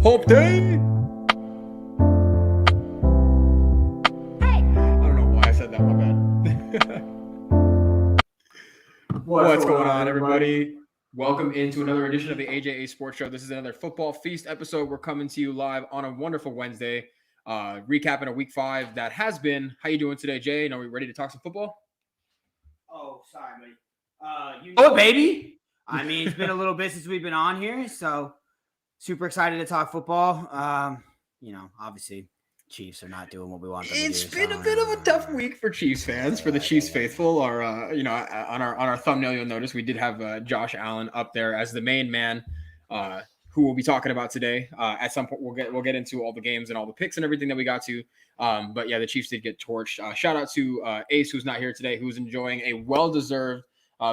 Hope Day. I don't know why I said that. My bad. What's going on, everybody? Welcome into another edition of the AJA Sports Show. This is another Football Feast episode. We're coming to you live on a wonderful Wednesday, recapping a Week 5 that has been. How you doing today, Jay? And are we ready to talk some football? Oh, sorry, buddy. You know it, baby. I mean, it's been a little bit since we've been on here, so super excited to talk football. Obviously, Chiefs are not doing what we want them to do. It's been a bit of a tough week for Chiefs fans, for the Chiefs faithful. On our thumbnail, you'll notice we did have Josh Allen up there as the main man, who we'll be talking about today. At some point, we'll get into all the games and all the picks and everything that we got to. But yeah, the Chiefs did get torched. Shout out to Ace, who's not here today, who's enjoying a well-deserved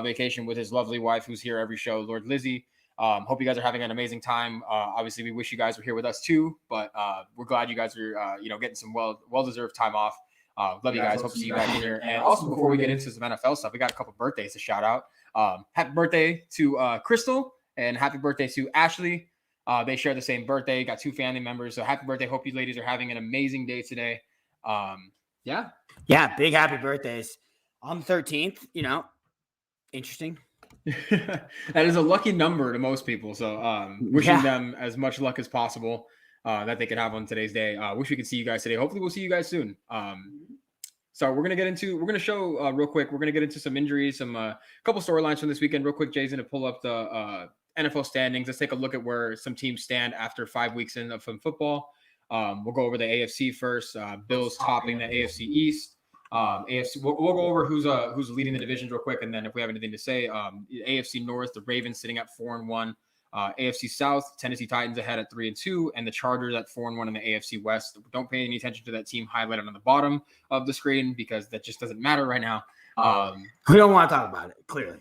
vacation with his lovely wife, who's here every show, Lord Lizzie. Hope you guys are having an amazing time. Obviously, we wish you guys were here with us too, but we're glad you guys are, getting some well-deserved time off. Love you guys. Hope to see you back in here. And also, before we get into some NFL stuff, we got a couple birthdays to shout out. Happy birthday to Crystal and happy birthday to Ashley. They share the same birthday. Got two family members, so happy birthday. Hope you ladies are having an amazing day today. Yeah, big happy birthdays on the 13th. Interesting. That is a lucky number to most people. So wishing them as much luck as possible that they can have on today's day. Wish we could see you guys today. Hopefully we'll see you guys soon. So we're going to show real quick. We're going to get into some injuries, some couple storylines from this weekend real quick. Jay's going to pull up the NFL standings. Let's take a look at where some teams stand after 5 weeks in from football. We'll go over the AFC first. Bills topping the AFC East. AFC, we'll go over who's leading the divisions real quick, and then if we have anything to say, AFC North, the Ravens sitting at 4-1, AFC South, Tennessee Titans ahead at 3-2, and the Chargers at 4-1 in the AFC West. Don't pay any attention to that team highlighted on the bottom of the screen because that just doesn't matter right now. We don't want to talk about it. Clearly,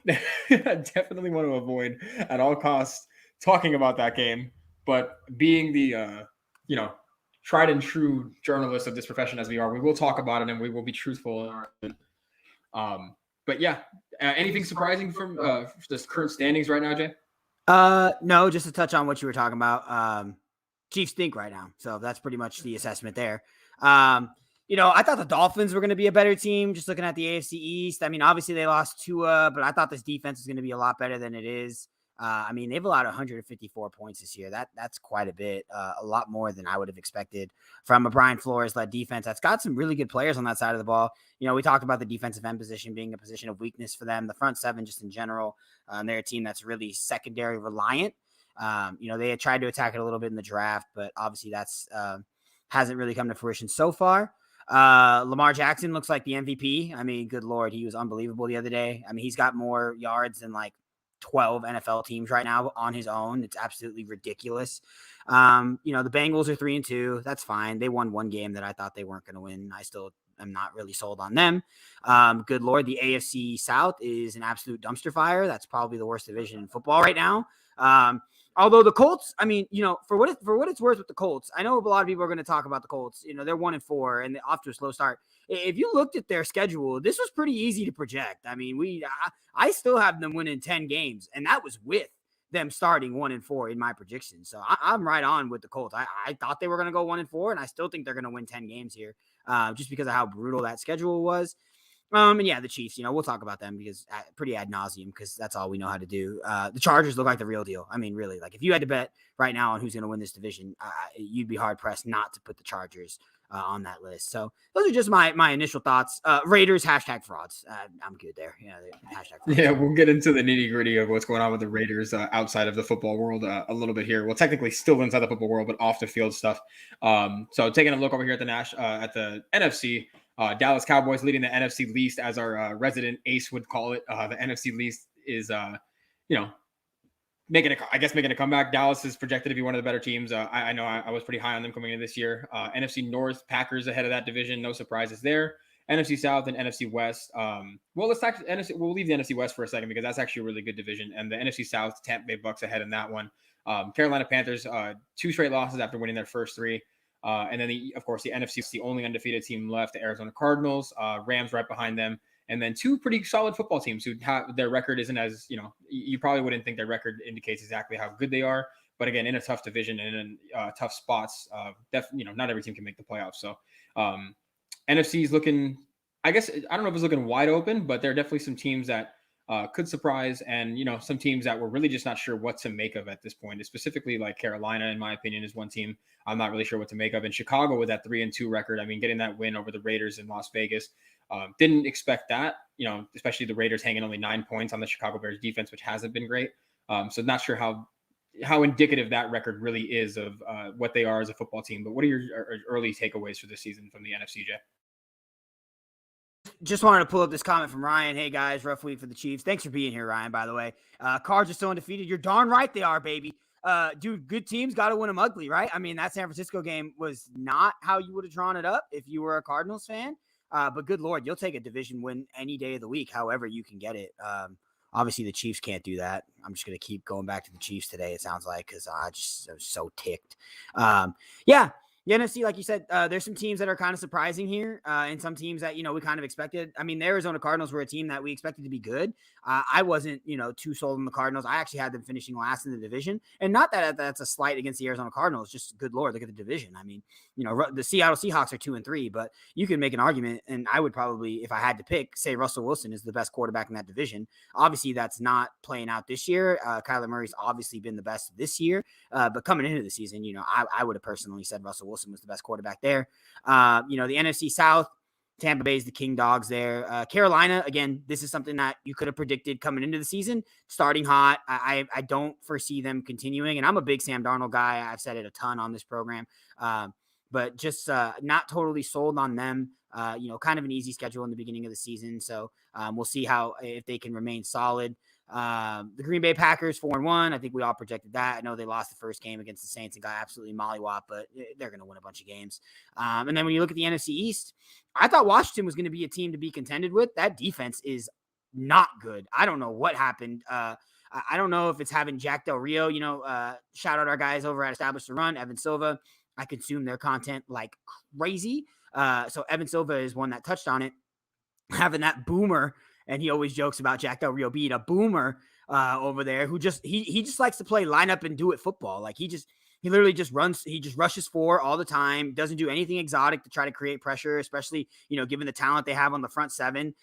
I definitely want to avoid at all costs talking about that game, but being the tried and true journalists of this profession as we are, we will talk about it and we will be truthful in our but yeah, anything surprising from this current standings right now, Jay? No, just to touch on what you were talking about. Chiefs stink right now, so that's pretty much the assessment there. I thought the Dolphins were going to be a better team just looking at the AFC East. I mean, obviously they lost Tua, but I thought this defense was going to be a lot better than it is. They've allowed 154 points this year. That's quite a bit, a lot more than I would have expected from a Brian Flores-led defense that's got some really good players on that side of the ball. We talked about the defensive end position being a position of weakness for them, the front seven just in general. They're a team that's really secondary reliant. They had tried to attack it a little bit in the draft, but obviously that's hasn't really come to fruition so far. Lamar Jackson looks like the MVP. I mean, good Lord, he was unbelievable the other day. I mean, he's got more yards than 12 NFL teams right now on his own. It's absolutely ridiculous. The Bengals are 3-2. That's fine. They won one game that I thought they weren't going to win. I still am not really sold on them. Good Lord, the AFC South is an absolute dumpster fire. That's probably the worst division in football right now. Although the Colts, for what it's worth with the Colts, I know a lot of people are going to talk about the Colts. They're 1-4 and they're off to a slow start. If you looked at their schedule, this was pretty easy to project. I mean, I still have them winning 10 games, and that was with them starting 1-4 in my prediction. So I'm right on with the Colts. I thought they were going to go 1-4, and I still think they're going to win 10 games here, just because of how brutal that schedule was. And yeah, the Chiefs, we'll talk about them because pretty ad nauseum because that's all we know how to do. The Chargers look like the real deal. I mean, really, if you had to bet right now on who's going to win this division, you'd be hard pressed not to put the Chargers on that list. So those are just my initial thoughts. Raiders, #frauds. I'm good there. #frauds. Yeah, we'll get into the nitty gritty of what's going on with the Raiders outside of the football world a little bit here. Well, technically still inside the football world, but off the field stuff. So taking a look over here at the NFC. Dallas Cowboys leading the NFC least, as our resident ace would call it. The NFC least is, making a comeback. Dallas is projected to be one of the better teams. I know I was pretty high on them coming into this year. NFC North, Packers ahead of that division. No surprises there. NFC South and NFC West. Let's talk NFC. We'll leave the NFC West for a second because that's actually a really good division. And the NFC South, Tampa Bay Bucks ahead in that one. Carolina Panthers, 2 straight losses after winning their first 3. And then, of course, the NFC is the only undefeated team left, the Arizona Cardinals, Rams right behind them. And then 2 pretty solid football teams who have their record isn't as, you probably wouldn't think their record indicates exactly how good they are. but again, in a tough division and in tough spots, not every team can make the playoffs. So NFC is looking, I guess, I don't know if it's looking wide open, but there are definitely some teams that could surprise, and some teams that we're really just not sure what to make of at this point. Specifically, like Carolina, in my opinion, is one team I'm not really sure what to make of. And Chicago with that 3-2 record, I mean, getting that win over the Raiders in Las Vegas, didn't expect that. Especially the Raiders hanging only 9 points on the Chicago Bears defense, which hasn't been great. So not sure how indicative that record really is of what they are as a football team. But what are your early takeaways for this season from the NFC, Jay? Just wanted to pull up this comment from Ryan. Hey guys, rough week for the Chiefs. Thanks for being here, Ryan, by the way. Cards are still undefeated. You're darn right they are, baby. Dude, good teams got to win them ugly, right? I mean, that San Francisco game was not how you would have drawn it up if you were a Cardinals fan. But good Lord, you'll take a division win any day of the week, however you can get it. Obviously, the Chiefs can't do that. I'm just going to keep going back to the Chiefs today, it sounds like, because I'm so ticked. Yeah. The NFC, like you said, there's some teams that are kind of surprising here, and some teams that, we kind of expected. I mean, the Arizona Cardinals were a team that we expected to be good. I wasn't, too sold on the Cardinals. I actually had them finishing last in the division, and not that that's a slight against the Arizona Cardinals. Just good Lord, look at the division. I mean, the Seattle Seahawks are 2-3, but you can make an argument, and I would probably, if I had to pick, say Russell Wilson is the best quarterback in that division. Obviously, that's not playing out this year. Kyler Murray's obviously been the best this year, but coming into the season, I would have personally said Russell Wilson was the best quarterback there. The NFC South, Tampa Bay's the king dogs there. Carolina, again, this is something that you could have predicted coming into the season, starting hot. I don't foresee them continuing, and I'm a big Sam Darnold guy. I've said it a ton on this program, but just not totally sold on them. Kind of an easy schedule in the beginning of the season, so we'll see if they can remain solid. The Green Bay Packers 4-1. I think we all projected that. I know they lost the first game against the Saints and got absolutely mollywopped, but they're going to win a bunch of games. And then when you look at the NFC East, I thought Washington was going to be a team to be contended with. That defense is not good. I don't know what happened. I don't know if it's having Jack Del Rio, shout out our guys over at Establish the Run, Evan Silva. I consume their content like crazy. So Evan Silva is one that touched on it, having that boomer. And he always jokes about Jack Del Rio being a boomer over there who he just likes to play line up and do it football. Like he literally just runs. He just rushes for all the time. Doesn't do anything exotic to try to create pressure, especially, given the talent they have on the front seven.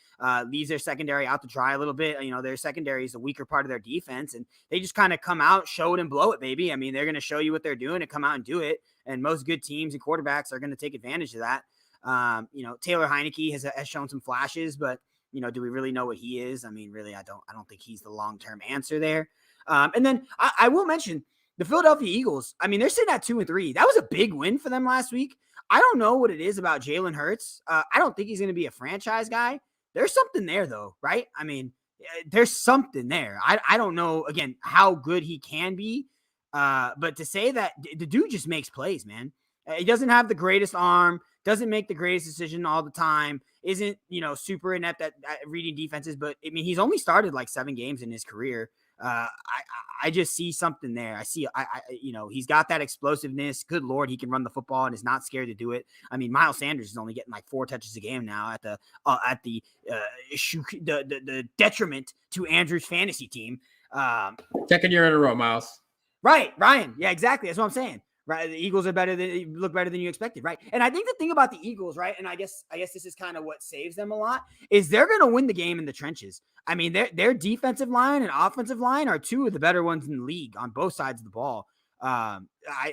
Leaves their secondary out to dry a little bit. Their secondary is the weaker part of their defense, and they just kind of come out, show it and blow it, baby. I mean, they're going to show you what they're doing and come out and do it. And most good teams and quarterbacks are going to take advantage of that. Taylor Heineke has shown some flashes, but do we really know what he is? I mean, really, I don't think he's the long-term answer there. And then I will mention the Philadelphia Eagles. I mean, they're sitting at 2-3. That was a big win for them last week. I don't know what it is about Jalen Hurts. I don't think he's going to be a franchise guy. There's something there though, right? I mean, there's something there. I don't know, again, how good he can be. But to say that the dude just makes plays, man. He doesn't have the greatest arm, doesn't make the greatest decision all the time, isn't, super inept at reading defenses. But, I mean, he's only started like 7 games in his career. I just see something there. I see, he's got that explosiveness. Good Lord, he can run the football and is not scared to do it. I mean, Miles Sanders is only getting like 4 touches a game now at the detriment to Andrew's fantasy team. Second year in a row, Miles. Right, Ryan. Yeah, exactly. That's what I'm saying. Right, the Eagles are look better than you expected, right? And I think the thing about the Eagles, right, and I guess this is kind of what saves them a lot, is they're going to win the game in the trenches. I mean, their defensive line and offensive line are 2 of the better ones in the league on both sides of the ball. I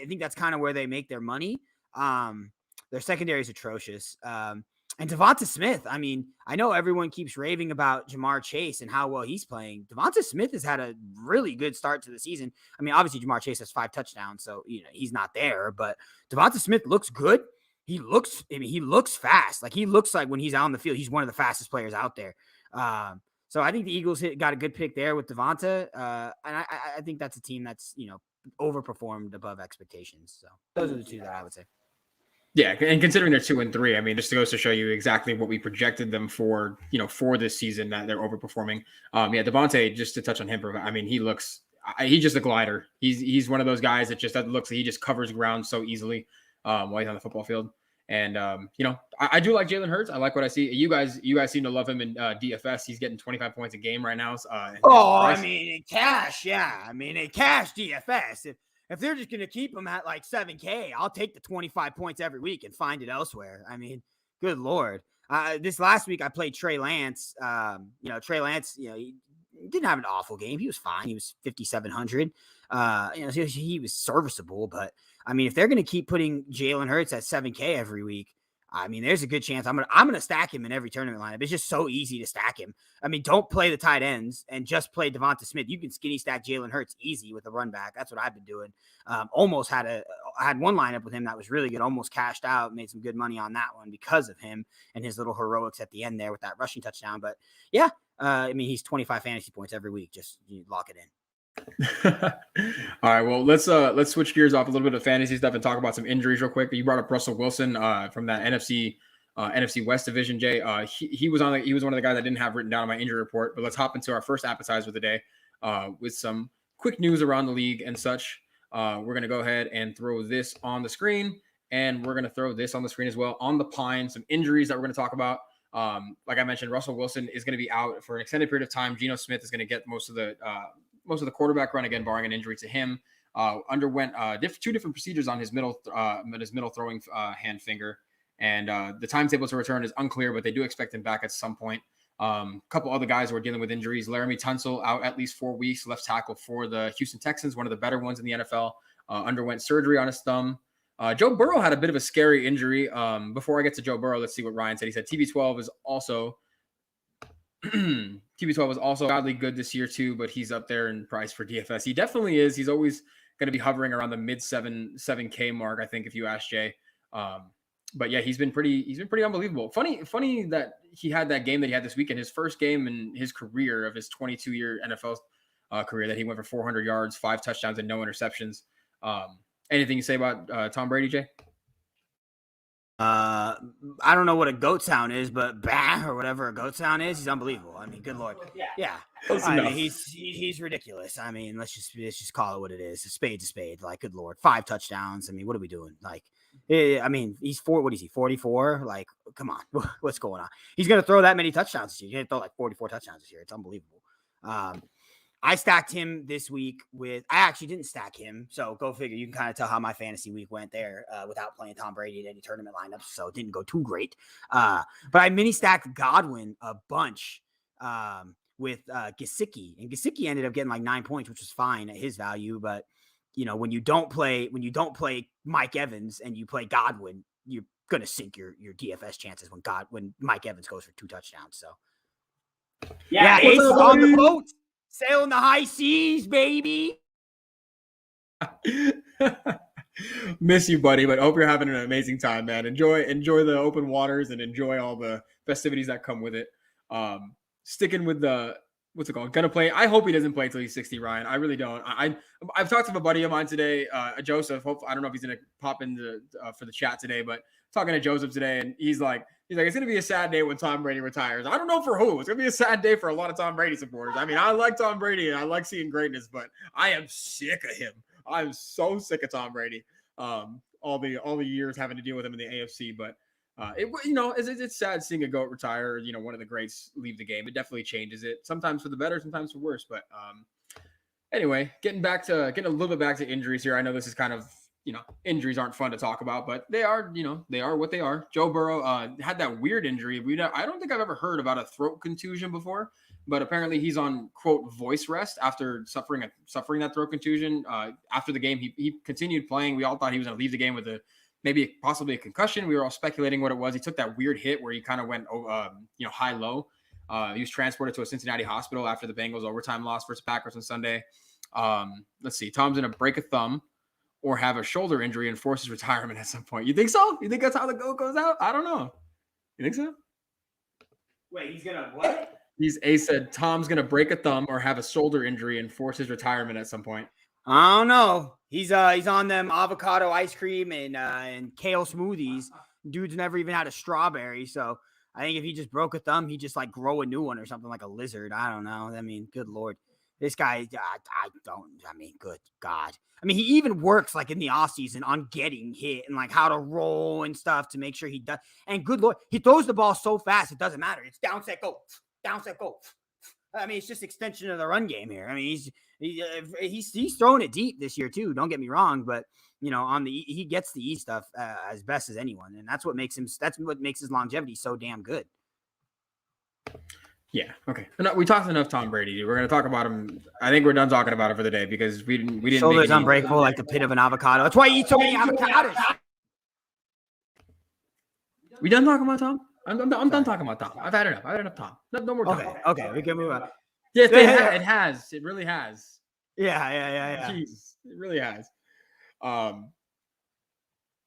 think that's kind of where they make their money. Their secondary is atrocious. And Devonta Smith, I mean, I know everyone keeps raving about Jamar Chase and how well he's playing. Devonta Smith has had a really good start to the season. I mean, obviously Jamar Chase has 5 touchdowns, so he's not there. But Devonta Smith looks good. He looks fast. Like he looks like when he's out on the field, he's one of the fastest players out there. So I think the Eagles got a good pick there with Devonta, and I think that's a team that's overperformed above expectations. So those are the 2 that I would say. Yeah, and considering they're 2-3, I mean, just goes to show you exactly what we projected them for, for this season, that they're overperforming. Devontae, just to touch on him, I mean, he's just a glider. He's one of those guys that just looks like he just covers ground so easily while he's on the football field. And I do like Jalen Hurts. I like what I see. You guys seem to love him in DFS. He's getting 25 points a game right now. I mean, in cash, yeah. I mean, in cash DFS. if they're just going to keep him at like 7K, I'll take the 25 points every week and find it elsewhere. I mean, good Lord. This last week I played Trey Lance. Trey Lance, he didn't have an awful game. He was fine. He was 5,700. He was serviceable, but I mean, if they're going to keep putting Jalen Hurts at 7K every week, I mean, there's a good chance I'm gonna stack him in every tournament lineup. It's just so easy to stack him. I mean, don't play the tight ends and just play Devonta Smith. You can skinny stack Jalen Hurts easy with a run back. That's what I've been doing. Almost had one lineup with him that was really good. Almost cashed out, made some good money on that one because of him and his little heroics at the end there with that rushing touchdown. But yeah, I mean, he's 25 fantasy points every week. Just lock it in. All right, well, let's switch gears off a little bit of fantasy stuff and talk about some injuries real quick. You brought up Russell Wilson from that NFC West division, Jay. He was one of the guys I didn't have written down on my injury report. But let's hop into our first appetizer of the day with some quick news around the league and such. We're gonna go ahead and throw this on the screen, and we're gonna throw this on the screen as well on the pine. Some injuries that we're gonna talk about. Like I mentioned, Russell Wilson is going to be out for an extended period of time. Geno Smith is going to get most of the quarterback run, again, barring an injury to him. Underwent two different procedures on his middle throwing hand finger, and the timetable to return is unclear, but they do expect him back at some point. A couple other guys who are dealing with injuries. Laramie Tunsil out at least 4 weeks, left tackle for the Houston Texans, one of the better ones in the NFL. Underwent surgery on his thumb. Joe Burrow had a bit of a scary injury. Before I get to Joe Burrow, let's see what Ryan said. He said TB12 is also godly good this year too, but he's up there in price for DFS. He definitely is. He's always going to be hovering around the mid 7K mark, I think, if you ask Jay. But yeah, he's been pretty unbelievable. Funny that he had that game that he had this weekend, his first game in his career of his 22-year NFL career, that he went for 400 yards, 5 touchdowns, and no interceptions. Anything you say about Tom Brady, Jay? I don't know what a goat sound is, but bah or whatever a goat sound is, he's unbelievable. I mean, good Lord. Yeah. I mean, he's ridiculous. I mean, let's just call it what it is. A spade's a spade. Like, good Lord. 5 touchdowns. I mean, what are we doing? Like, I mean, he's 44? Like, come on. What's going on? He's going to throw that many touchdowns this year. He's going to throw like 44 touchdowns this year. It's unbelievable. I stacked him this week I actually didn't stack him. So go figure. You can kind of tell how my fantasy week went there without playing Tom Brady in any tournament lineups. So it didn't go too great. But I mini stacked Godwin a bunch with Gesicki. And Gesicki ended up getting like 9 points, which was fine at his value. But, when you don't play Mike Evans and you play Godwin, you're going to sink your DFS chances when Mike Evans goes for 2 touchdowns. So yeah, Ace is on the boat. Sailing the high seas, baby. Miss you, buddy, but hope you're having an amazing time, man. Enjoy the open waters and enjoy all the festivities that come with it. Sticking with the what's it called? Gonna play. I hope he doesn't play until he's 60, Ryan. I really don't. I've talked to a buddy of mine today, Joseph. I don't know if he's gonna pop in for the chat today, but talking to Joseph today, and he's like, it's gonna be a sad day when Tom Brady retires. I don't know for who. It's gonna be a sad day for a lot of Tom Brady supporters. I mean, I like Tom Brady and I like seeing greatness, but I am sick of him. I'm so sick of Tom Brady. All the years having to deal with him in the AFC, but it's sad seeing a GOAT retire. One of the greats leave the game. It definitely changes it. Sometimes for the better, sometimes for worse. But anyway, getting a little bit back to injuries here. I know this is kind of injuries aren't fun to talk about, but they are what they are. Joe Burrow had that weird injury. I don't think I've ever heard about a throat contusion before, but apparently he's on quote voice rest after suffering that throat contusion. After the game, he continued playing. We all thought he was going to leave the game with possibly a concussion. We were all speculating what it was. He took that weird hit where he kind of went high low. He was transported to a Cincinnati hospital after the Bengals overtime loss versus Packers on Sunday. Let's see. Tom's going to break a thumb or have a shoulder injury and force his retirement at some point. You think so? You think that's how the GOAT goes out? I don't know. You think so? Wait, he's going to what? Ace said Tom's going to break a thumb or have a shoulder injury and force his retirement at some point. I don't know. He's on them avocado ice cream and kale smoothies. Dude's never even had a strawberry. So I think if he just broke a thumb, he'd just like grow a new one or something like a lizard. I don't know. I mean, good Lord. This guy, good God. I mean, he even works like in the offseason on getting hit and like how to roll and stuff to make sure he does. And good Lord, he throws the ball so fast, it doesn't matter. It's down, set, go. Down, set, go. I mean, it's just extension of the run game here. I mean, he's throwing it deep this year too. Don't get me wrong, but on he gets the E stuff as best as anyone, and that's what makes his longevity so damn good. Yeah. Okay. We talked enough Tom Brady. We're going to talk about him. I think we're done talking about it for the day because we didn't. Shoulders unbreakable like the pit of an avocado. That's why you eat so many avocados. We done talking about Tom? I'm done talking about Tom. I've had enough Tom. No more Tom. Okay. We can move on. Yes, it has. It really has. Yeah. Jesus, it really has. All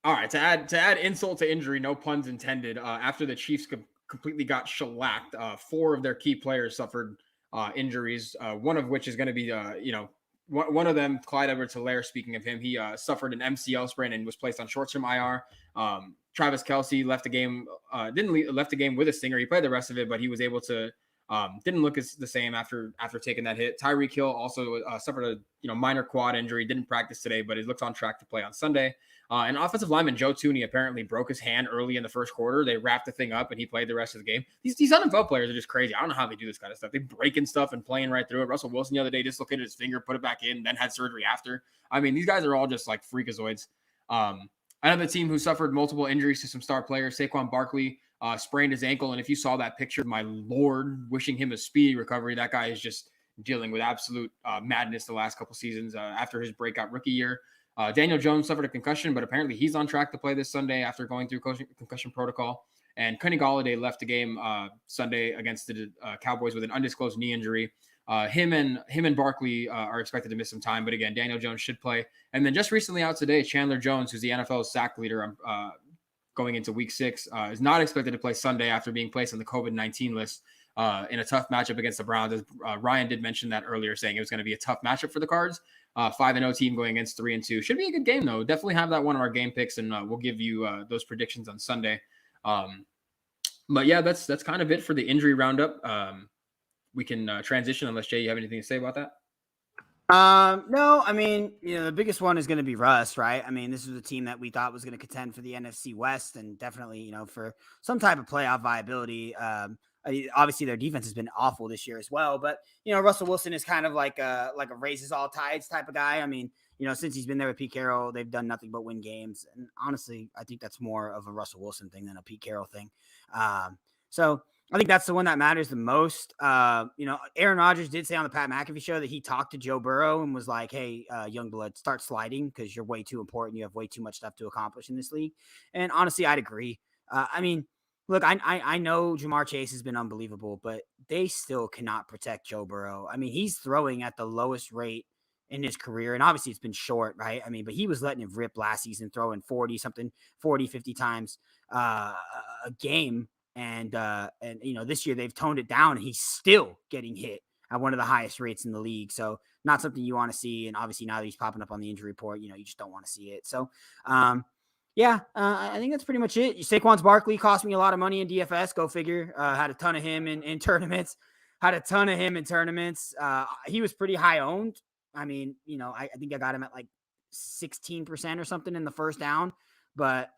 right. To add insult to injury, no puns intended. After the Chiefs completely got shellacked, 4 of their key players suffered injuries. One of which is going to be, one of them, Clyde Edwards-Helaire. Speaking of him, he suffered an MCL sprain and was placed on short-term IR. Travis Kelce left the game with a stinger. He played the rest of it, but he was able to didn't look the same after taking that hit. Tyreek Hill also suffered a minor quad injury. Didn't practice today, but he looks on track to play on Sunday. And offensive lineman Joe Thuney apparently broke his hand early in the first quarter. They wrapped the thing up, and he played the rest of the game. These NFL players are just crazy. I don't know how they do this kind of stuff. They breaking stuff and playing right through it. Russell Wilson the other day dislocated his finger, put it back in, then had surgery after. I mean, these guys are all just like freakazoids. Another team who suffered multiple injuries to some star players, Saquon Barkley, sprained his ankle. And if you saw that picture, my Lord, wishing him a speedy recovery. That guy is just dealing with absolute madness the last couple seasons after his breakout rookie year. Daniel Jones suffered a concussion, but apparently he's on track to play this Sunday after going through concussion protocol. And Kenny Golladay left the game Sunday against the Cowboys with an undisclosed knee injury. Him and Barkley are expected to miss some time, but again, Daniel Jones should play. And then just recently out today, Chandler Jones, who's the NFL's sack leader going into Week 6, is not expected to play Sunday after being placed on the COVID-19 list in a tough matchup against the Browns. As Ryan did mention that earlier, saying it was going to be a tough matchup for the Cards. 5-0 team going against 3-2. Should be a good game though. Definitely have that one of our game picks, and we'll give you those predictions on Sunday. But yeah, that's kind of it for the injury roundup. We can transition unless Jay, you have anything to say about that? No, I mean, the biggest one is going to be Russ, right? I mean, this was a team that we thought was going to contend for the NFC West and definitely, for some type of playoff viability. Obviously their defense has been awful this year as well, but Russell Wilson is kind of like a raises all tides type of guy. I mean, since he's been there with Pete Carroll, they've done nothing but win games. And honestly, I think that's more of a Russell Wilson thing than a Pete Carroll thing. So I think that's the one that matters the most. Aaron Rodgers did say on the Pat McAfee show that he talked to Joe Burrow and was like, hey, young blood, start sliding because you're way too important. You have way too much stuff to accomplish in this league. And honestly, I'd agree. I mean, look, I know Jamar Chase has been unbelievable, but they still cannot protect Joe Burrow. I mean, he's throwing at the lowest rate in his career, and obviously it's been short, right? I mean, but he was letting it rip last season, throwing 40, 50 times a game. And this year they've toned it down, and he's still getting hit at one of the highest rates in the league. So not something you want to see. And obviously now that he's popping up on the injury report, you just don't want to see it. So, I think that's pretty much it. Saquon Barkley cost me a lot of money in DFS. Go figure. Had a ton of him in tournaments. He was pretty high owned. I mean, I think I got him at like 16% or something in the first down, but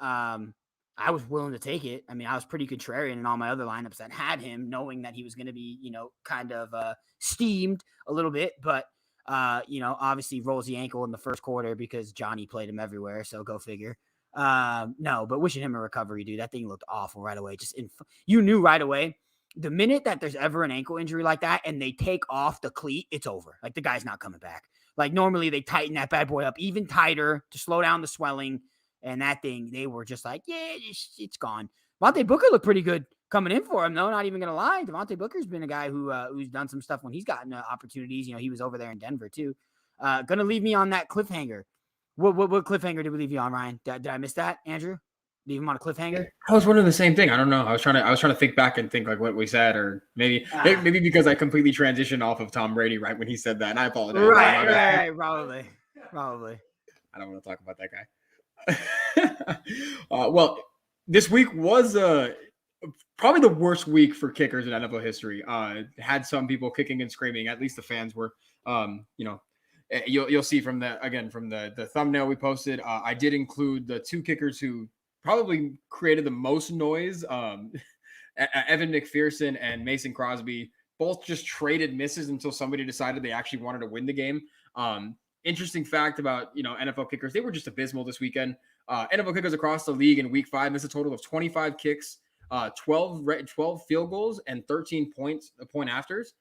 I was willing to take it. I mean, I was pretty contrarian in all my other lineups that had him, knowing that he was going to be, kind of steamed a little bit, but obviously rolls the ankle in the first quarter because Johnny played him everywhere. So go figure. No, but wishing him a recovery, dude. That thing looked awful right away. You knew right away the minute that there's ever an ankle injury like that and they take off the cleat, it's over. Like the guy's not coming back. Like normally they tighten that bad boy up even tighter to slow down the swelling. And that thing, they were just like, yeah, it's gone. Devontae Booker looked pretty good coming in for him, though. Not even going to lie. Devontae Booker's been a guy who's done some stuff when he's gotten opportunities. He was over there in Denver, too. Going to leave me on that cliffhanger. What cliffhanger did we leave you on, Ryan? Did I miss that, Andrew? Leave him on a cliffhanger? I was wondering the same thing. I don't know. I was trying to think back and think like what we said, or maybe because I completely transitioned off of Tom Brady right when he said that, and I apologize. Right. Probably. I don't want to talk about that guy. Well, this week was probably the worst week for kickers in NFL history. Had some people kicking and screaming. At least the fans were. You'll see from the thumbnail we posted. I did include the two kickers who probably created the most noise. Evan McPherson and Mason Crosby both just traded misses until somebody decided they actually wanted to win the game. Interesting fact about, NFL kickers, they were just abysmal this weekend. NFL kickers across the league in week 5 missed a total of 25 kicks, 12 field goals, and 13 point afters,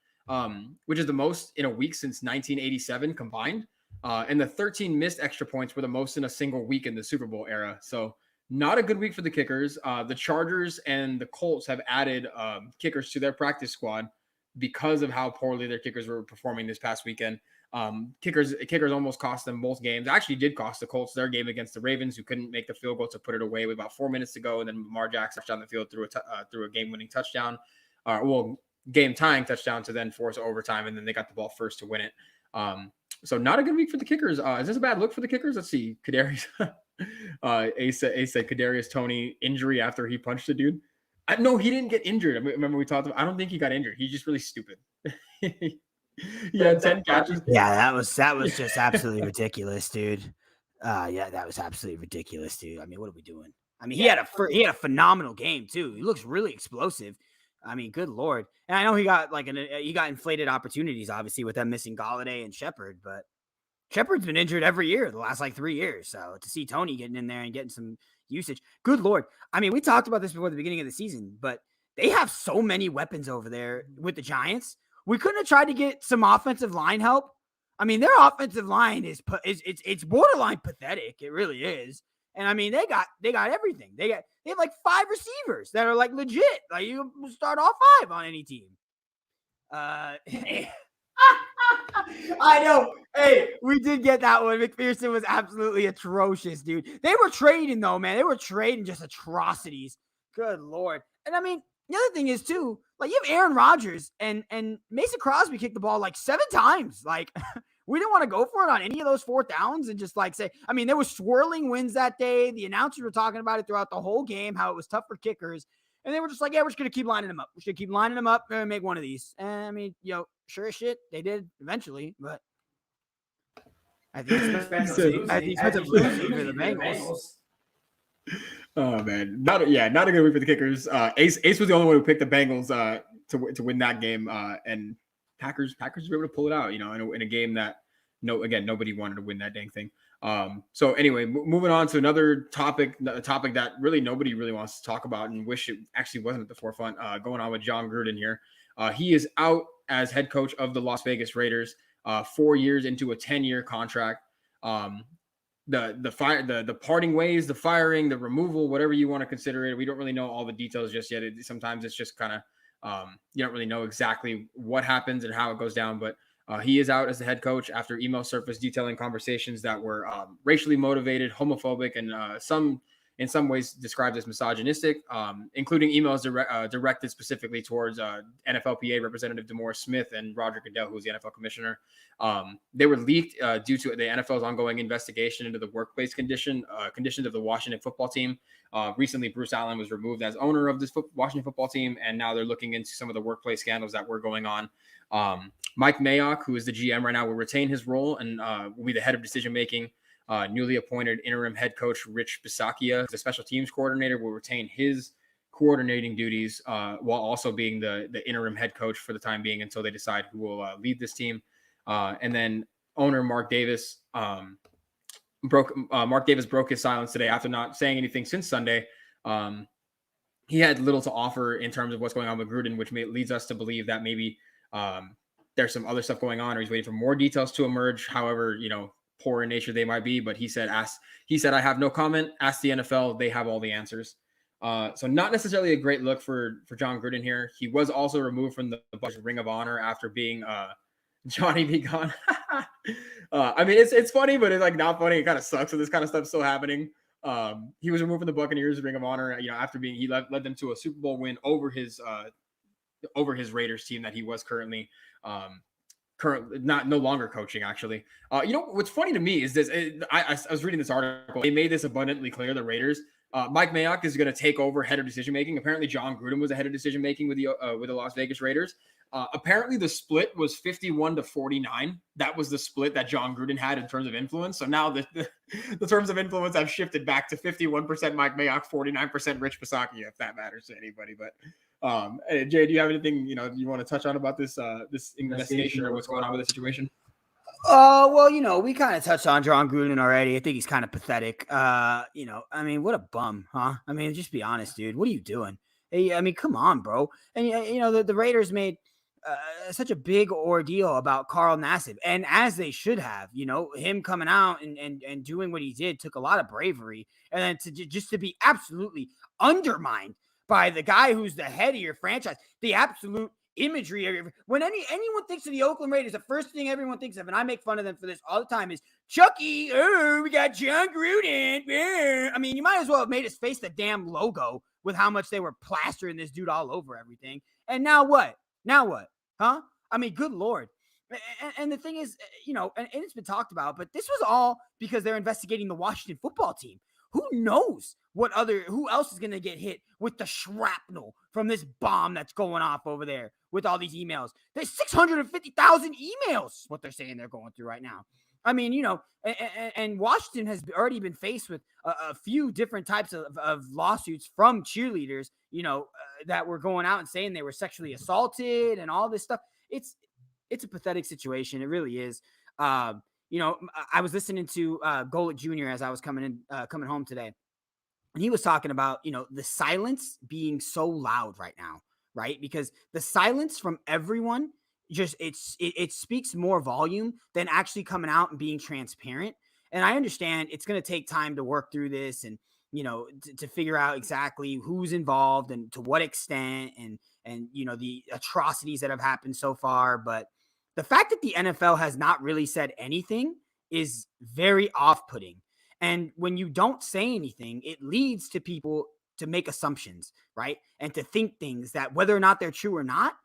which is the most in a week since 1987 combined. And the 13 missed extra points were the most in a single week in the Super Bowl era. So not a good week for the kickers. The Chargers and the Colts have added kickers to their practice squad because of how poorly their kickers were performing this past weekend. Kickers almost cost them both games. Actually did cost the Colts their game against the Ravens, who couldn't make the field goal to put it away with about 4 minutes to go. And then Lamar Jackson down the field through a game-winning touchdown, game-tying touchdown to then force overtime. And then they got the ball first to win it. So not a good week for the kickers. Is this a bad look for the kickers? Let's see. Kadarius, Ace said Kadarius Toney injury after he punched a dude. No, he didn't get injured. I remember we talked about. I don't think he got injured. He's just really stupid. He had 10 catches. Yeah, that was just absolutely ridiculous, dude. Yeah, that was absolutely ridiculous, dude. I mean, what are we doing? I mean, he had a phenomenal game too. He looks really explosive. I mean, good Lord. And I know he got he got inflated opportunities, obviously, with them missing Golladay and Shepard, but Shepard's been injured every year the last 3 years. So to see Toney getting in there and getting some usage, good Lord. I mean, we talked about this before the beginning of the season, but they have so many weapons over there with the Giants. We couldn't have tried to get some offensive line help. I mean, their offensive line it's borderline pathetic. It really is. And I mean, they got everything. They have 5 receivers that are legit. You start all 5 on any team. I know. Hey, we did get that one. McPherson was absolutely atrocious, dude. They were trading though, man. They were trading just atrocities. Good Lord. And I mean, the other thing is too, you have Aaron Rodgers and Mason Crosby kicked the ball 7 times. We didn't want to go for it on any of those 4th downs and just say, I mean, there was swirling winds that day. The announcers were talking about it throughout the whole game, how it was tough for kickers. And they were just yeah, we're just going to keep lining them up. We're just going to keep lining them up and make one of these. And I mean, sure as shit, they did eventually, but I think it's expensive losing for the Bengals. Oh man, not a good week for the kickers. Ace was the only one who picked the Bengals to win that game, and Packers were able to pull it out. In a game that nobody wanted to win that dang thing. So anyway, moving on to another topic, a topic that really nobody really wants to talk about, and wish it actually wasn't at the forefront. Going on with Jon Gruden here, he is out as head coach of the Las Vegas Raiders, 4 years into a 10-year contract. The parting ways, the firing, the removal, whatever you want to consider it. We don't really know all the details just yet. Sometimes it's just kind of, you don't really know exactly what happens and how it goes down, but he is out as the head coach after email surfaced detailing conversations that were racially motivated, homophobic, and in some ways described as misogynistic, including emails directed specifically towards NFLPA Representative DeMaurice Smith and Roger Goodell, who's the NFL commissioner. They were leaked due to the NFL's ongoing investigation into the workplace conditions of the Washington football team. Recently, Bruce Allen was removed as owner of this Washington football team, and now they're looking into some of the workplace scandals that were going on. Mike Mayock, who is the GM right now, will retain his role and will be the head of decision-making. Newly appointed interim head coach Rich Bisaccia, the special teams coordinator, will retain his coordinating duties while also being the interim head coach for the time being until they decide who will lead this team. And then owner Mark Davis broke his silence today after not saying anything since Sunday. He had little to offer in terms of what's going on with Gruden, which leads us to believe that maybe there's some other stuff going on, or he's waiting for more details to emerge. However, poor in nature they might be, but he said, I have no comment. Ask the NFL. They have all the answers. So not necessarily a great look for Jon Gruden here. He was also removed from the Ring of Honor after being Johnny B. Gone. I mean, it's funny, but it's not funny. It kind of sucks that this kind of stuff's still happening. He was removed from the Buccaneers Ring of Honor, after he led them to a Super Bowl win over his Raiders team that he was currently no longer coaching, actually. What's funny to me is this. I was reading this article. They made this abundantly clear, the Raiders. Mike Mayock is going to take over head of decision making. Apparently, Jon Gruden was the head of decision making with the Las Vegas Raiders. Apparently, the split was 51-49. That was the split that Jon Gruden had in terms of influence. So now the terms of influence have shifted back to 51% Mike Mayock, 49% Rich Bisaccia, if that matters to anybody. But Jay, do you have anything you want to touch on about this investigation or what's going on with the situation? Well, we kind of touched on John Gruden already. I think he's kind of pathetic. I mean, what a bum, huh? I mean, just be honest, dude. What are you doing? Hey, I mean, come on, bro. And the Raiders made such a big ordeal about Carl Nassib, and as they should have. Him coming out and doing what he did took a lot of bravery, and then just to be absolutely undermined by the guy who's the head of your franchise, the absolute imagery. When anyone thinks of the Oakland Raiders, the first thing everyone thinks of, and I make fun of them for this all the time, is Chucky. Oh, we got John Gruden. I mean, you might as well have made his face the damn logo with how much they were plastering this dude all over everything. And now what? Huh? I mean, good Lord. And the thing is, and it's been talked about, but this was all because they're investigating the Washington football team. Who knows who else is going to get hit with the shrapnel from this bomb that's going off over there with all these emails? There's 650,000 emails, what they're saying they're going through right now. I mean, and Washington has already been faced with a few different types of lawsuits from cheerleaders, that were going out and saying they were sexually assaulted and all this stuff. It's a pathetic situation. It really is. I was listening to Golick Jr. as I was coming home today, and he was talking about, the silence being so loud right now, right? Because the silence from everyone it speaks more volume than actually coming out and being transparent. And I understand it's going to take time to work through this and, to figure out exactly who's involved and to what extent and, the atrocities that have happened so far. But the fact that the NFL has not really said anything is very off-putting. And when you don't say anything, it leads to people to make assumptions, right? And to think things that whether or not they're true or not,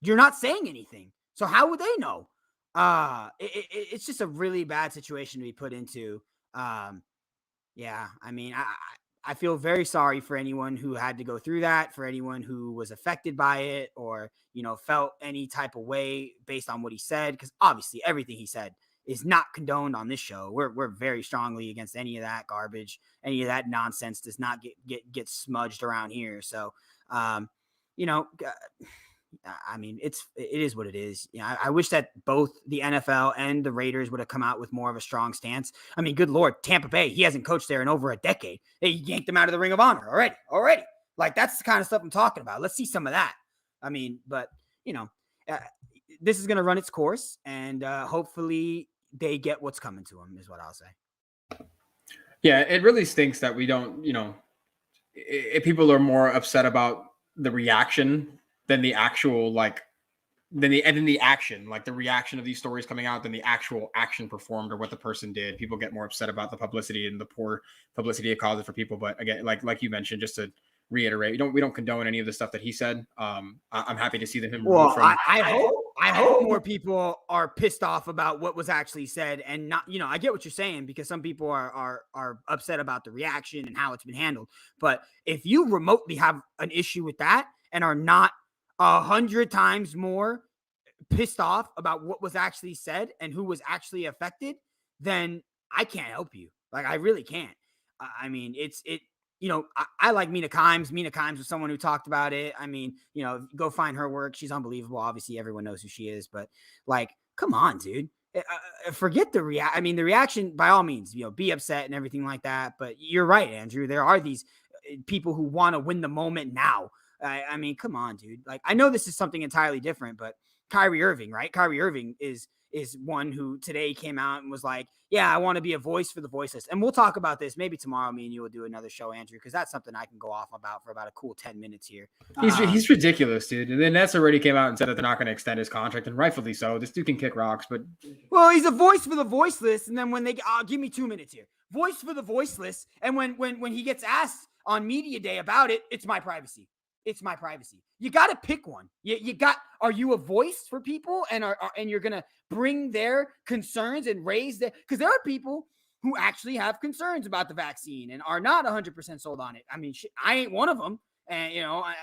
you're not saying anything. So how would they know? It's just a really bad situation to be put into. Yeah, I mean, I feel very sorry for anyone who had to go through that, for anyone who was affected by it or, felt any type of way based on what he said. Because obviously everything he said is not condoned on this show. We're very strongly against any of that garbage. Any of that nonsense does not get smudged around here. So, I mean, it is what it is. I wish that both the NFL and the Raiders would have come out with more of a strong stance. I mean, good Lord, Tampa Bay, he hasn't coached there in over a decade. They yanked him out of the Ring of Honor already. Like, that's the kind of stuff I'm talking about. Let's see some of that. I mean, but, this is going to run its course, and hopefully they get what's coming to them is what I'll say. Yeah, it really stinks that we don't, if people are more upset about the reaction than the actual, than the action, like the reaction of these stories coming out than the actual action performed or what the person did. People get more upset about the publicity and the poor publicity it causes for people. But again, like you mentioned, just to reiterate, we don't condone any of the stuff that he said. I'm happy to see him. Well, I hope more people are pissed off about what was actually said and not, I get what you're saying because some people are upset about the reaction and how it's been handled. But if you remotely have an issue with that and are not 100 times more pissed off about what was actually said and who was actually affected, then I can't help you. Like, I really can't. I mean, I like Mina Kimes. Mina Kimes was someone who talked about it. I mean, go find her work. She's unbelievable. Obviously, everyone knows who she is. But, like, come on, dude. Forget the reaction, by all means, be upset and everything like that. But you're right, Andrew. There are these people who want to win the moment now. I mean, come on, dude. Like, I know this is something entirely different, but Kyrie Irving, right? Kyrie Irving is one who today came out and was like, yeah, I want to be a voice for the voiceless. And we'll talk about this. Maybe tomorrow me and you will do another show, Andrew, because that's something I can go off about for about a cool 10 minutes here. He's ridiculous, dude. And then Nets already came out and said that they're not going to extend his contract, and rightfully so. This dude can kick rocks, but... Well, he's a voice for the voiceless, and then when they... give me 2 minutes here. Voice for the voiceless, and when he gets asked on media day about it, it's my privacy. It's my privacy. You got to pick one. Are you a voice for people and and you're going to bring their concerns and raise because there are people who actually have concerns about the vaccine and are not 100% sold on it. I mean, I ain't one of them and, I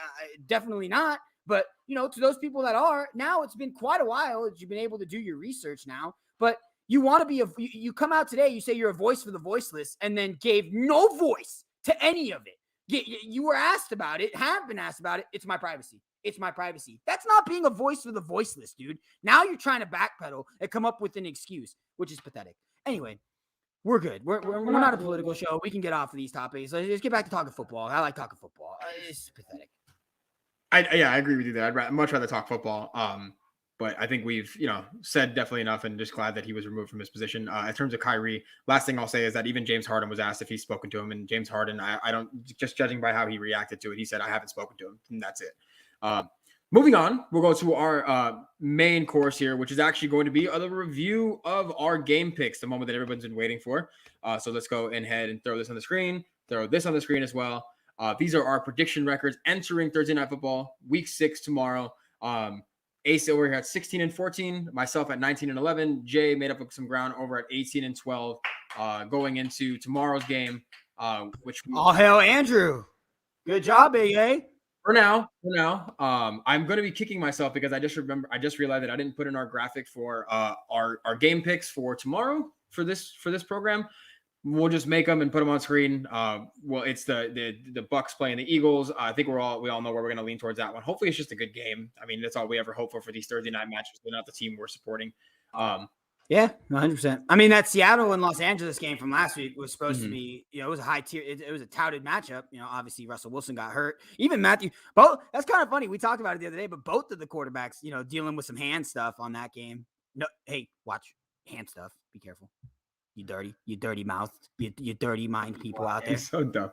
definitely not. But, to those people that are, now it's been quite a while that you've been able to do your research now, but you want to be you come out today, you say you're a voice for the voiceless and then gave no voice to any of it. You were asked about it, have been asked about it. It's my privacy. It's my privacy. That's not being a voice for the voiceless, dude. Now you're trying to backpedal and come up with an excuse, which is pathetic. Anyway, we're good. We're not a political show. We can get off of these topics. Let's get back to talking football. I like talking football. It's pathetic. I agree with you there. I'd much rather talk football. But I think we've, said definitely enough, and just glad that he was removed from his position. In terms of Kyrie, last thing I'll say is that even James Harden was asked if he's spoken to him, and James Harden, I don't, just judging by how he reacted to it, he said, I haven't spoken to him, and that's it. Moving on, we'll go to our main course here, which is actually going to be the review of our game picks, the moment that everyone's been waiting for. So let's go ahead and throw this on the screen, throw this on the screen as well. These are our prediction records entering Thursday Night Football, Week 6 tomorrow. Ace over here at 16-14, myself at 19-11. Jay made up some ground over at 18-12, going into tomorrow's game. All hail Andrew! Good job, Big A. For now, I'm going to be kicking myself because I just realized that I didn't put in our graphic for our game picks for tomorrow for this program. We'll just make them and put them on screen. Well, it's the Bucks playing the Eagles. I think we all know where we're going to lean towards that one. Hopefully, it's just a good game. I mean, that's all we ever hope for these Thursday night matches. They're not the team we're supporting. Yeah, 100%. I mean, that Seattle and Los Angeles game from last week was supposed to be, it was a high tier. It was a touted matchup. Obviously Russell Wilson got hurt. Even Matthew. Both. That's kind of funny. We talked about it the other day, but both of the quarterbacks, dealing with some hand stuff on that game. No, hey, watch hand stuff. Be careful. You dirty mouth, you dirty mind people out there. He's so dumb.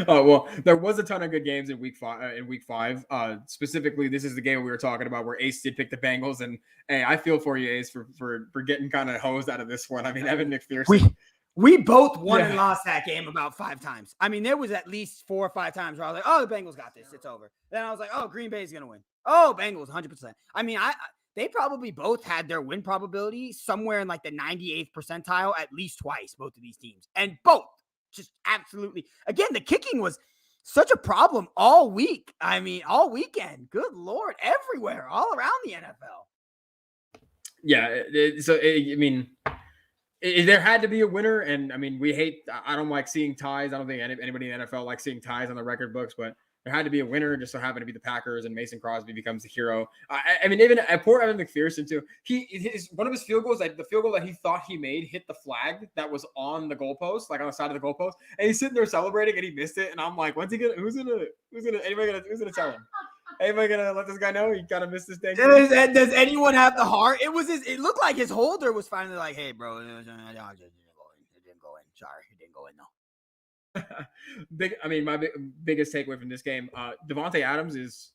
Oh well, there was a ton of good games in week five. Specifically, this is the game we were talking about where Ace did pick the Bengals, and hey, I feel for you, Ace, for getting kind of hosed out of this one. I mean, Evan McPherson. We both won and lost that game about 5 times. I mean, there was at least 4 or 5 times where I was like, "Oh, the Bengals got this. It's over." Then I was like, "Oh, Green Bay's gonna win." Oh, Bengals, 100%. I mean, they probably both had their win probability somewhere in like the 98th percentile at least twice, both of these teams. And both just absolutely. Again, the kicking was such a problem all week. I mean, all weekend. Good Lord, everywhere, all around the NFL. Yeah. There had to be a winner. And I mean, I don't like seeing ties. I don't think anybody in the NFL likes seeing ties on the record books, but there had to be a winner. Just so happened to be the Packers, and Mason Crosby becomes the hero. I mean, even poor Evan McPherson too. One of his field goals, the field goal that he thought he made, hit the flag that was on the goalpost, like on the side of the goalpost, and he's sitting there celebrating, and he missed it. And I'm like, when's he gonna? Who's gonna tell him? Anybody gonna let this guy know he gotta miss this thing? Does anyone have the heart? It looked like his holder was finally like, "Hey, bro, it didn't go in. Sorry, it didn't go in though." My biggest takeaway from this game, Devontae Adams is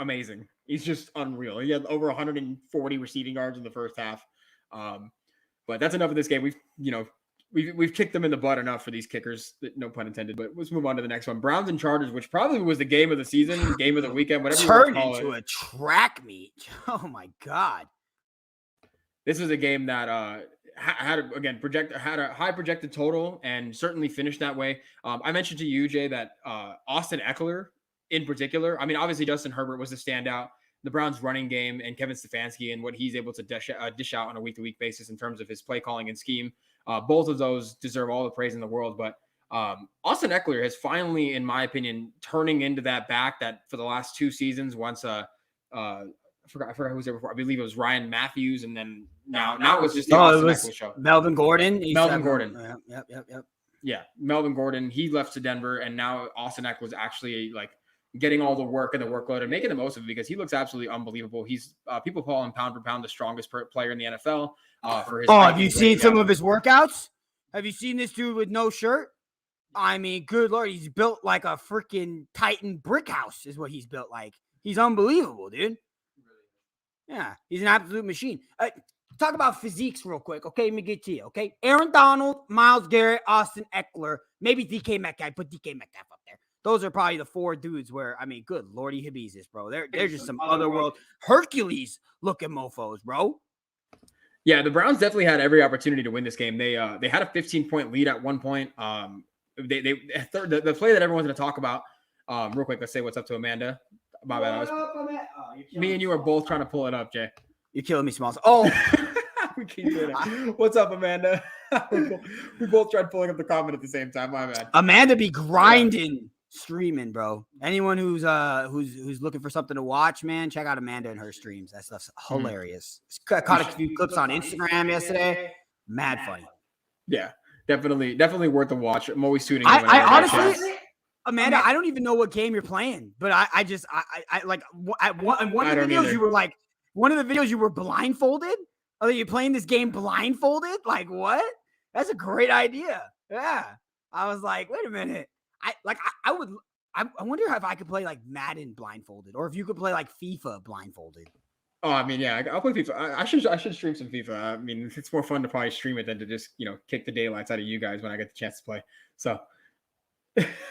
#amazing. He's just unreal. He had over 140 receiving yards in the first half. But that's enough of this game. We've kicked them in the butt enough for these kickers, no pun intended. But let's move on to the next one. Browns and Chargers, which probably was the game of the season, game of the weekend, whatever you want to call it. Turned into a track meet. Oh my God. This was a game that had a high projected total and certainly finished that way. I mentioned to you, Jay, that Austin Eckler in particular, I mean, obviously Justin Herbert was the standout, the Browns running game, and Kevin Stefanski and what he's able to dish out on a week-to-week basis in terms of his play calling and scheme. Both of those deserve all the praise in the world, but Austin Eckler has finally, in my opinion, turning into that back that for the last 2 seasons, once I forgot who was there before. I believe it was Ryan Matthews, and then now it was just the Austin Eckler show. Melvin Gordon. Gordon. Yep. Yeah, Melvin Gordon. He left to Denver, and now Austin Eckler was actually like getting all the work and the workload and making the most of it because he looks absolutely unbelievable. He's people call him pound for pound the strongest player in the NFL. For his have you seen some of his workouts? Have you seen this dude with no shirt? I mean, good Lord, he's built like a freaking Titan brick house is what he's built like. He's unbelievable, dude. Yeah, he's an absolute machine. Talk about physiques real quick, okay? Let me get to you, okay? Aaron Donald, Myles Garrett, Austin Eckler, maybe DK Metcalf. Put DK Metcalf up there. Those are probably the 4 dudes where, I mean, good Lordy Habeezus, bro. They're just some otherworld Hercules-looking mofos, bro. Yeah, the Browns definitely had every opportunity to win this game. They had a 15-point lead at one point. The play that everyone's going to talk about, real quick, let's say what's up to Amanda. My bad. Me and you are both trying to pull it up, Jay. You're killing me, Smalls. Oh, we keep doing it. What's up, Amanda? We both tried pulling up the comment at the same time. My bad. Amanda be grinding streaming, bro. Anyone who's looking for something to watch, man, check out Amanda and her streams. That stuff's hilarious. Caught a few clips on Instagram yesterday. Mad funny. Yeah, definitely worth a watch. I'm always tuning in. I honestly, Amanda, I don't even know what game you're playing, but I like one of the videos you were like, one of the videos you were blindfolded. Oh, you're playing this game blindfolded? Like what? That's a great idea. Yeah. I was like, wait a minute. I wonder if I could play like Madden blindfolded, or if you could play like FIFA blindfolded. Oh, I mean, yeah, I'll play FIFA. I should stream some FIFA. I mean, it's more fun to probably stream it than to just kick the daylights out of you guys when I get the chance to play. So,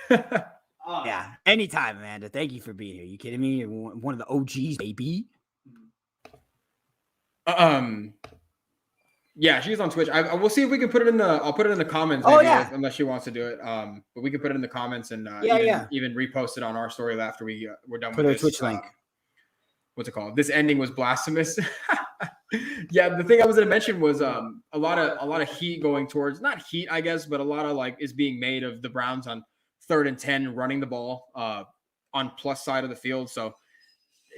yeah, anytime, Amanda. Thank you for being here. You kidding me? You're one of the OGs, baby. Yeah, she's on Twitch. We'll see if we can put it in the. I'll put it in the comments. Maybe, unless she wants to do it. But we can put it in the comments and even repost it on our story after we're done with her this. Twitch link. What's it called? This ending was blasphemous. Yeah, the thing I was going to mention was a lot of heat going towards, not heat, I guess, but a lot of like is being made of the Browns on 3rd and 10 running the ball on plus side of the field. So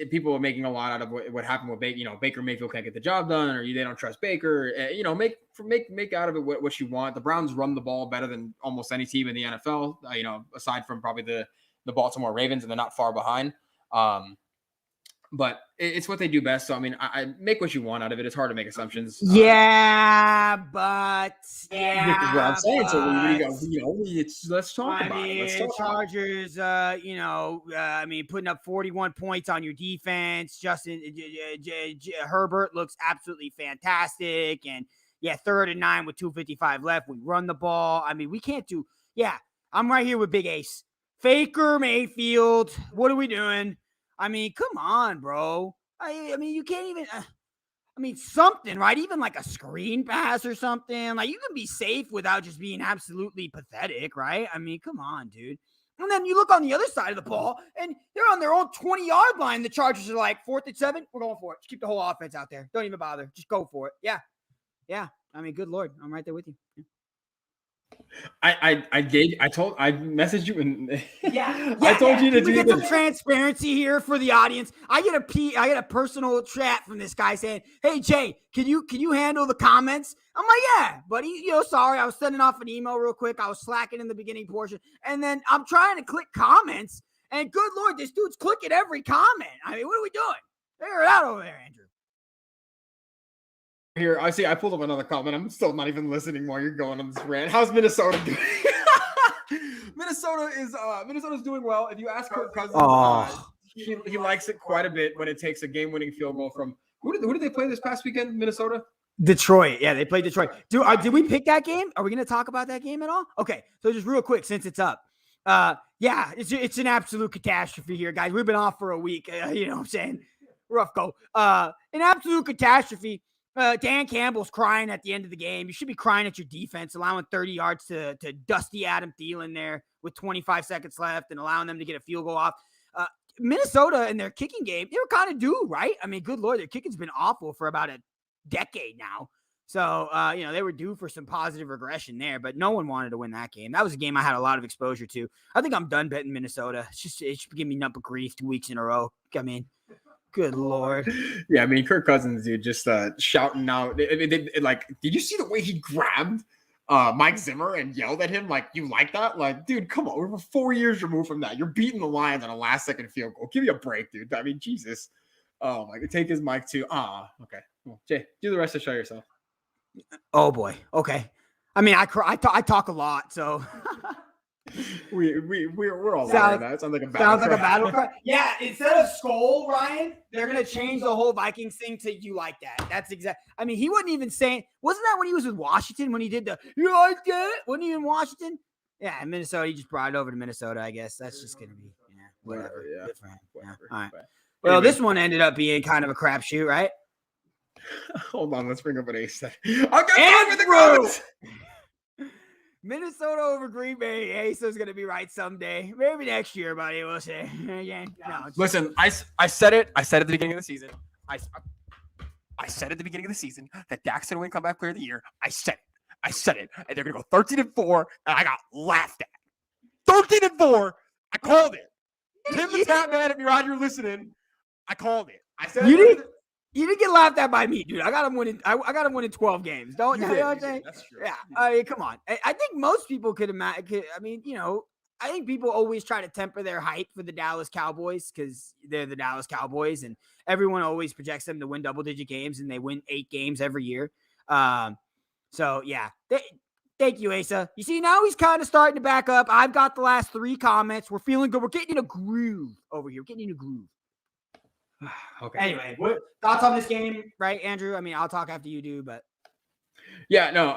people are making a lot out of what happened with Baker. Baker Mayfield can't get the job done, or they don't trust Baker. Make out of it what you want. The Browns run the ball better than almost any team in the NFL. Aside from probably the Baltimore Ravens, and they're not far behind. But it's what they do best. So I mean, I make what you want out of it. It's hard to make assumptions. This is what I'm saying. So let's talk about it. Chargers. Putting up 41 points on your defense. Justin Herbert looks absolutely fantastic. And 3rd and 9 with 2:55 left. We run the ball. I mean, we can't do. Yeah, I'm right here with Big Ace. Faker Mayfield. What are we doing? I mean, come on, bro. I mean, you can't even. Something, right? Even like a screen pass or something. Like you can be safe without just being absolutely pathetic, right? I mean, come on, dude. And then you look on the other side of the ball, and they're on their own 20-yard line. The Chargers are like 4th and 7. We're going for it. Just keep the whole offense out there. Don't even bother. Just go for it. Yeah. I mean, good Lord, I'm right there with you. Yeah. I messaged you and I told you to do get some transparency here for the audience. I get a personal chat from this guy saying, "Hey Jay, can you handle the comments?" I'm like, "Yeah, buddy. Sorry, I was sending off an email real quick. I was slacking in the beginning portion, and then I'm trying to click comments, and good Lord, this dude's clicking every comment. I mean, what are we doing? Figure it out over there, Andrew." Here, I see. I pulled up another comment. I'm still not even listening while you're going on this rant. How's Minnesota doing? Minnesota's doing well. If you ask Kirk Cousins, he likes it quite a bit when it takes a game-winning field goal from who did they play this past weekend? Minnesota, Detroit. Yeah, they played Detroit. Did we pick that game? Are we going to talk about that game at all? Okay, so just real quick, since it's up. It's an absolute catastrophe here, guys. We've been off for a week. You know what I'm saying? Rough go. An absolute catastrophe. Dan Campbell's crying at the end of the game. You should be crying at your defense, allowing 30 yards to dusty Adam Thielen there with 25 seconds left and allowing them to get a field goal off. Minnesota in their kicking game, they were kind of due, right? I mean, good Lord, their kicking's been awful for about a decade now. So, they were due for some positive regression there, but no one wanted to win that game. That was a game I had a lot of exposure to. I think I'm done betting Minnesota. It should give me number grief 2 weeks in a row. I mean, good Lord. Yeah, I mean, Kirk Cousins, dude, just shouting out. Did you see the way he grabbed Mike Zimmer and yelled at him? Like, you like that? Like, dude, come on. We're 4 years removed from that. You're beating the Lions on a last-second field goal. Give me a break, dude. I mean, Jesus. Oh, my God. Take his mic, too. Okay. Well, Jay, do the rest of the show yourself. Oh, boy. Okay. I mean, I talk a lot, so... We're all over that. It sounds like a battle cry. Yeah, instead of skull, Ryan, they're gonna change the whole Vikings thing to "you like that." That's exact. I mean, he wasn't even saying. Wasn't that when he was with Washington when he did the "you like that"? Wasn't he in Washington? Yeah, in Minnesota, he just brought it over to Minnesota. I guess that's just gonna be whatever. Yeah. Good for him. Whatever. Yeah. All right. But Well, anyway. This one ended up being kind of a crapshoot, right? Hold on, let's bring up an ace. I'll get back with the comments. Minnesota over Green Bay. Asa's going to be right someday. Maybe next year, buddy. We'll see. Listen, I said it. I said at the beginning of the season. I said at the beginning of the season that Dak's going to win comeback player of the year. I said it. I said it. And they're going to go 13-4, and I got laughed at. 13-4. I called it. Tim the Tap Man, if you're on, you're listening. I called it. I said you didn't get laughed at by me, dude. I got him winning. I got him winning 12 games. Don't you know what I'm saying? That's true. Yeah. I mean, come on. I think most people could imagine. I mean, I think people always try to temper their hype for the Dallas Cowboys because they're the Dallas Cowboys, and everyone always projects them to win double-digit games, and they win 8 games every year. So yeah. Thank you, Asa. You see, now he's kind of starting to back up. I've got the last 3 comments. We're feeling good. We're getting in a groove over here. We're getting in a groove. Okay. Anyway, what thoughts on this game, right, Andrew? I mean, I'll talk after you do, but yeah, no,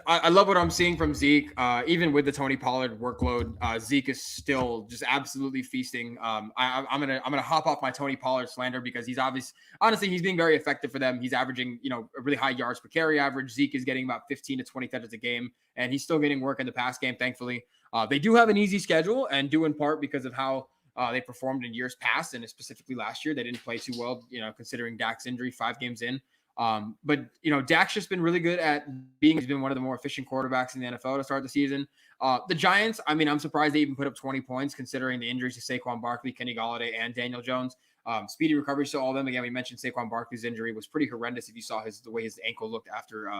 I love what I'm seeing from Zeke. Even with the Tony Pollard workload, Zeke is still just absolutely feasting. I'm gonna hop off my Tony Pollard slander because honestly, he's being very effective for them. He's averaging, a really high yards per carry average. Zeke is getting about 15 to 20 touches a game, and he's still getting work in the pass game, thankfully. They do have an easy schedule, and due in part because of how they performed in years past, and specifically last year. They didn't play too well, considering Dak's injury 5 games in. But Dak's just been really good at he's been one of the more efficient quarterbacks in the NFL to start the season. The Giants, I mean, I'm surprised they even put up 20 points considering the injuries to Saquon Barkley, Kenny Golladay, and Daniel Jones. Speedy recovery to all of them. Again, we mentioned Saquon Barkley's injury was pretty horrendous. If you saw the way his ankle looked after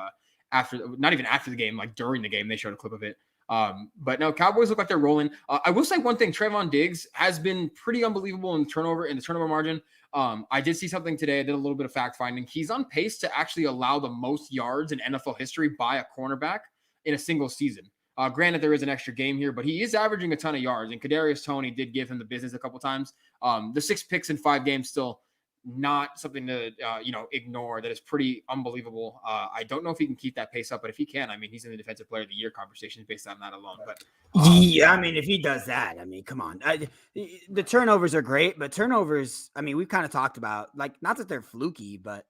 not even after the game, like during the game, they showed a clip of it. But no, Cowboys look like they're rolling. I will say one thing: Trevon Diggs has been pretty unbelievable in the turnover margin. I did see something today. I did a little bit of fact finding. He's on pace to actually allow the most yards in NFL history by a cornerback in a single season. Granted, there is an extra game here, but he is averaging a ton of yards. And Kadarius Toney did give him the business a couple times. The 6 picks in 5 games still not something to ignore. That is pretty unbelievable. I don't know if he can keep that pace up, but if he can, I mean, he's in the Defensive Player of the Year conversation based on that alone. But yeah, I mean, if he does that, I mean, come on. The turnovers are great, but turnovers, I mean, we've kind of talked about, like, not that they're fluky, but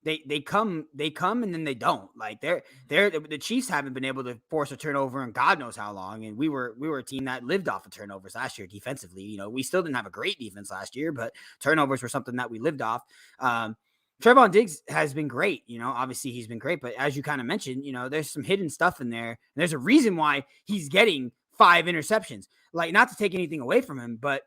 they come and then they don't. Like the Chiefs haven't been able to force a turnover in God knows how long, and we were a team that lived off of turnovers last year defensively. We still didn't have a great defense last year, but turnovers were something that we lived off. Trevon Diggs has been great. Obviously he's been great, but as you kind of mentioned, there's some hidden stuff in there, and there's a reason why he's getting 5 interceptions. Like, not to take anything away from him, but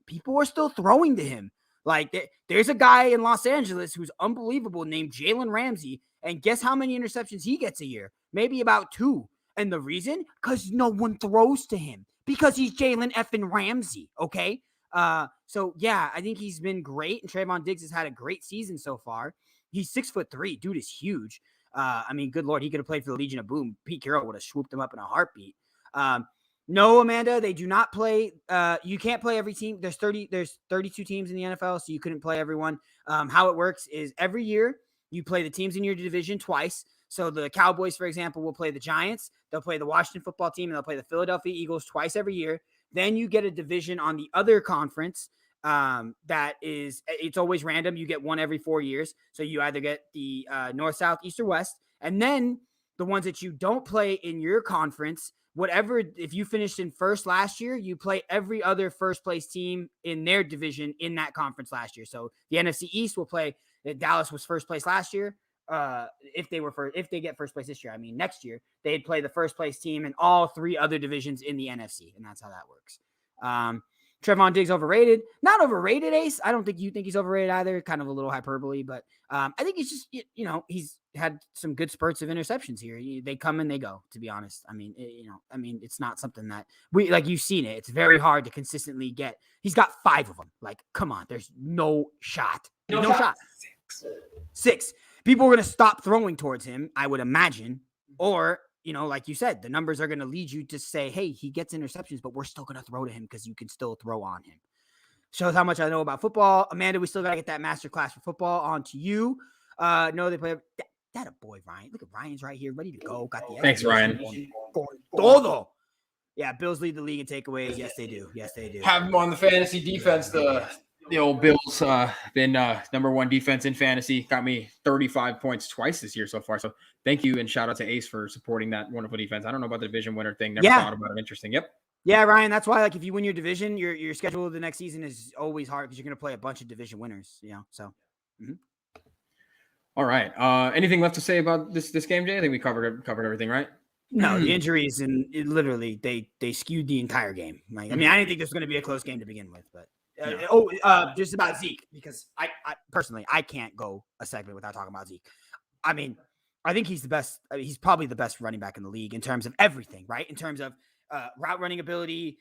people are still throwing to him. Like, there's a guy in Los Angeles who's unbelievable named Jalen Ramsey, and guess how many interceptions he gets a year? Maybe about 2. And the reason? Because no one throws to him. Because he's Jalen effing Ramsey, okay? So, yeah, I think he's been great, and Trevon Diggs has had a great season so far. He's 6'3". Dude is huge. I mean, good Lord, he could have played for the Legion of Boom. Pete Carroll would have swooped him up in a heartbeat. No, Amanda, they do not play. You can't play every team. There's 32 teams in the NFL, so you couldn't play everyone. How it works is every year you play the teams in your division twice. So the Cowboys, for example, will play the Giants. They'll play the Washington football team, and they'll play the Philadelphia Eagles twice every year. Then you get a division on the other conference. It's always random. You get one every 4 years. So you either get the North, South, East, or West. And then the ones that you don't play in your conference, whatever, if you finished in first last year, you play every other first place team in their division in that conference last year. So the NFC East will play. Dallas was first place last year. If they get first place this year, I mean, next year they'd play the first place team in all 3 other divisions in the NFC, and that's how that works. Trevon Diggs overrated? Not overrated, Ace. I don't think you think he's overrated either. Kind of a little hyperbole, but I think he's just, he's had some good spurts of interceptions here. They come and they go, to be honest. I mean, it's not something that you've seen it. It's very hard to consistently get. He's got 5 of them. Like, come on, there's no shot. No shot. 6. People are going to stop throwing towards him, I would imagine, or like you said, the numbers are going to lead you to say, hey, he gets interceptions, but we're still going to throw to him because you can still throw on him. Shows how much I know about football. Amanda, we still got to get that master class for football on to you. No, they play. That a boy, Ryan. Look at Ryan's right here, ready to go. Got the thanks, Ryan. Todo. Yeah, Bills lead the league in takeaways. Yes, they do. Have them on the fantasy defense. The old Bills been number 1 defense in fantasy. Got me 35 points twice this year so far. So thank you, and shout out to Ace for supporting that wonderful defense. I don't know about the division winner thing. Never thought about it. Interesting. Yep. Yeah, Ryan. That's why, if you win your division, your schedule the next season is always hard because you're going to play a bunch of division winners. So. Mm-hmm. All right. Anything left to say about this game, Jay? I think we covered everything, right? No, the injuries and literally they skewed the entire game. Like, I mean, I didn't think this was going to be a close game to begin with, but No. just about Zeke, because I personally I can't go a segment without talking about Zeke. I mean, I think he's the best. I mean, he's probably the best running back in the league in terms of everything, right? In terms of route running ability,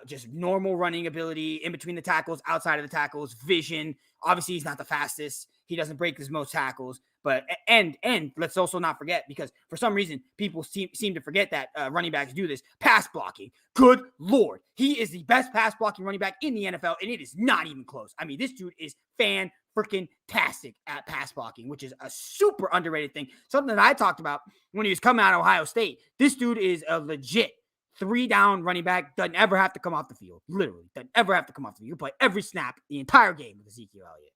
just normal running ability, in between the tackles, outside of the tackles, vision. Obviously, he's not the fastest. He doesn't break his most tackles. But and let's also not forget, because for some reason people seem to forget that running backs do this, pass blocking. Good Lord, he is the best pass blocking running back in the NFL, and it is not even close. I mean, this dude is freaking tastic at pass blocking, which is a super underrated thing. Something that I talked about when he was coming out of Ohio State. This dude is a legit 3-down running back, doesn't ever have to come off the field. Literally, doesn't ever have to come off the field. You play every snap the entire game with Ezekiel Elliott.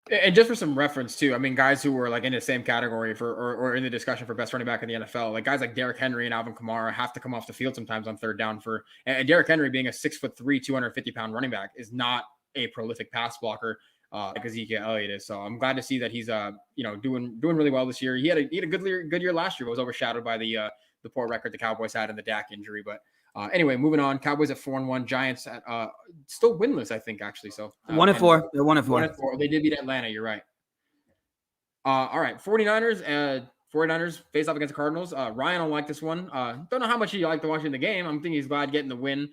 And just for some reference too, I mean, guys who were like in the same category for or in the discussion for best running back in the NFL, like guys like Derrick Henry and Alvin Kamara have to come off the field sometimes on third down and Derrick Henry being a 6'3", 250-pound running back is not a prolific pass blocker like Ezekiel Elliott is. So I'm glad to see that he's doing really well this year. He had a good year last year, but was overshadowed by the poor record the Cowboys had and the Dak injury. But anyway, moving on. Cowboys at 4-1. Giants at still winless, I think, actually. So 1-4. They're 1-4. 1-4. They did beat Atlanta. You're right. All right. 49ers face off against the Cardinals. Ryan don't like this one. Don't know how much he liked to watching the game. I'm thinking he's glad getting the win.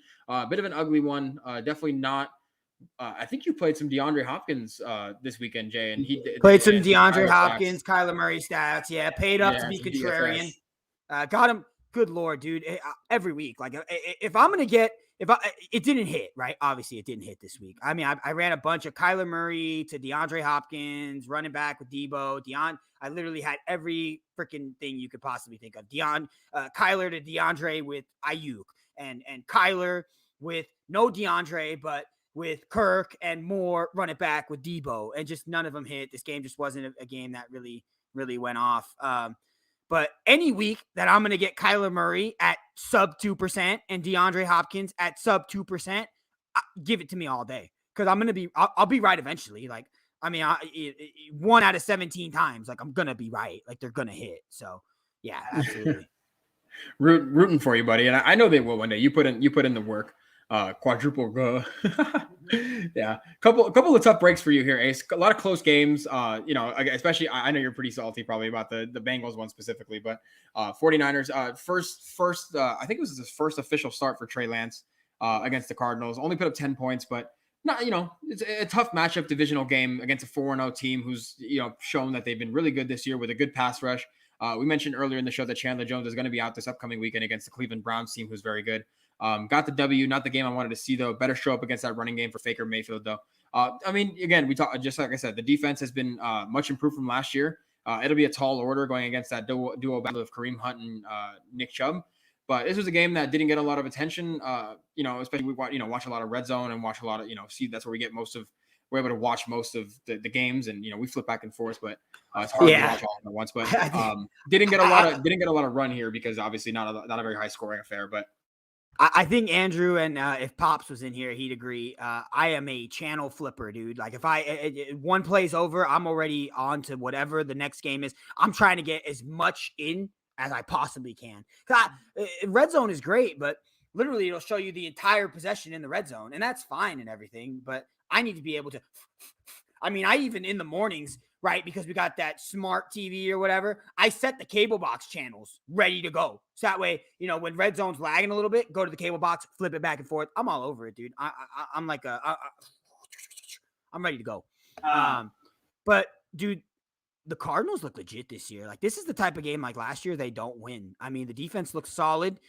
Bit of an ugly one. Definitely not. I think you played some DeAndre Hopkins this weekend, Jay, and he played some DeAndre Hopkins, Kyler Murray stats. Yeah, paid up to be contrarian. Got him. Good Lord, dude. Every week, like if I'm gonna get, it didn't hit, right? Obviously, it didn't hit this week. I mean, I ran a bunch of Kyler Murray to DeAndre Hopkins, running back with Debo. I literally had every freaking thing you could possibly think of. Kyler to DeAndre with Ayuk, and Kyler with no DeAndre, but with Kirk and more run it back with Debo, and just none of them hit. This game just wasn't a game that really went off. But any week that I'm going to get Kyler Murray at sub 2% and DeAndre Hopkins at sub 2%, give it to me all day. Because I'll be right eventually. Like, I mean, 1 out of 17 times, like I'm going to be right. Like they're going to hit. So yeah, absolutely. Rooting for you, buddy. And I know they will one day. You put in the work. Quadruple go. Yeah, couple of tough breaks for you here, Ace. A lot of close games. Especially I know you're pretty salty probably about the Bengals one specifically, but 49ers first I think it was his first official start for Trey Lance against the Cardinals. Only put up 10 points, but not, it's a tough matchup, divisional game against a 4-0 team who's shown that they've been really good this year with a good pass rush. We mentioned earlier in the show that Chandler Jones is going to be out this upcoming weekend against the Cleveland Browns team, who's very good. Got the W, not the game I wanted to see, though. Better show up against that running game for Baker Mayfield, though. I mean, again, we talk just like I said, the defense has been much improved from last year. It'll be a tall order going against that duo battle of Kareem Hunt and Nick Chubb. But this was a game that didn't get a lot of attention. Especially we watch a lot of Red Zone and watch a lot of see that's where we get we're able to watch most of the games, and we flip back and forth, but it's hard to watch all at once. But didn't get a lot of run here because obviously not a very high scoring affair, but. I think Andrew, and if Pops was in here, he'd agree. I am a channel flipper, dude. Like if one plays over, I'm already on to whatever the next game is. I'm trying to get as much in as I possibly can. Red zone is great, but literally it'll show you the entire possession in the red zone, and that's fine and everything. But I need to be able to. I mean, I even in the mornings, right? Because we got that smart TV or whatever. I set the cable box channels ready to go. So that way, when red zone's lagging a little bit, go to the cable box, flip it back and forth. I'm all over it, dude. I'm like I'm ready to go. But dude, the Cardinals look legit this year. Like this is the type of game like last year they don't win. I mean, the defense looks solid.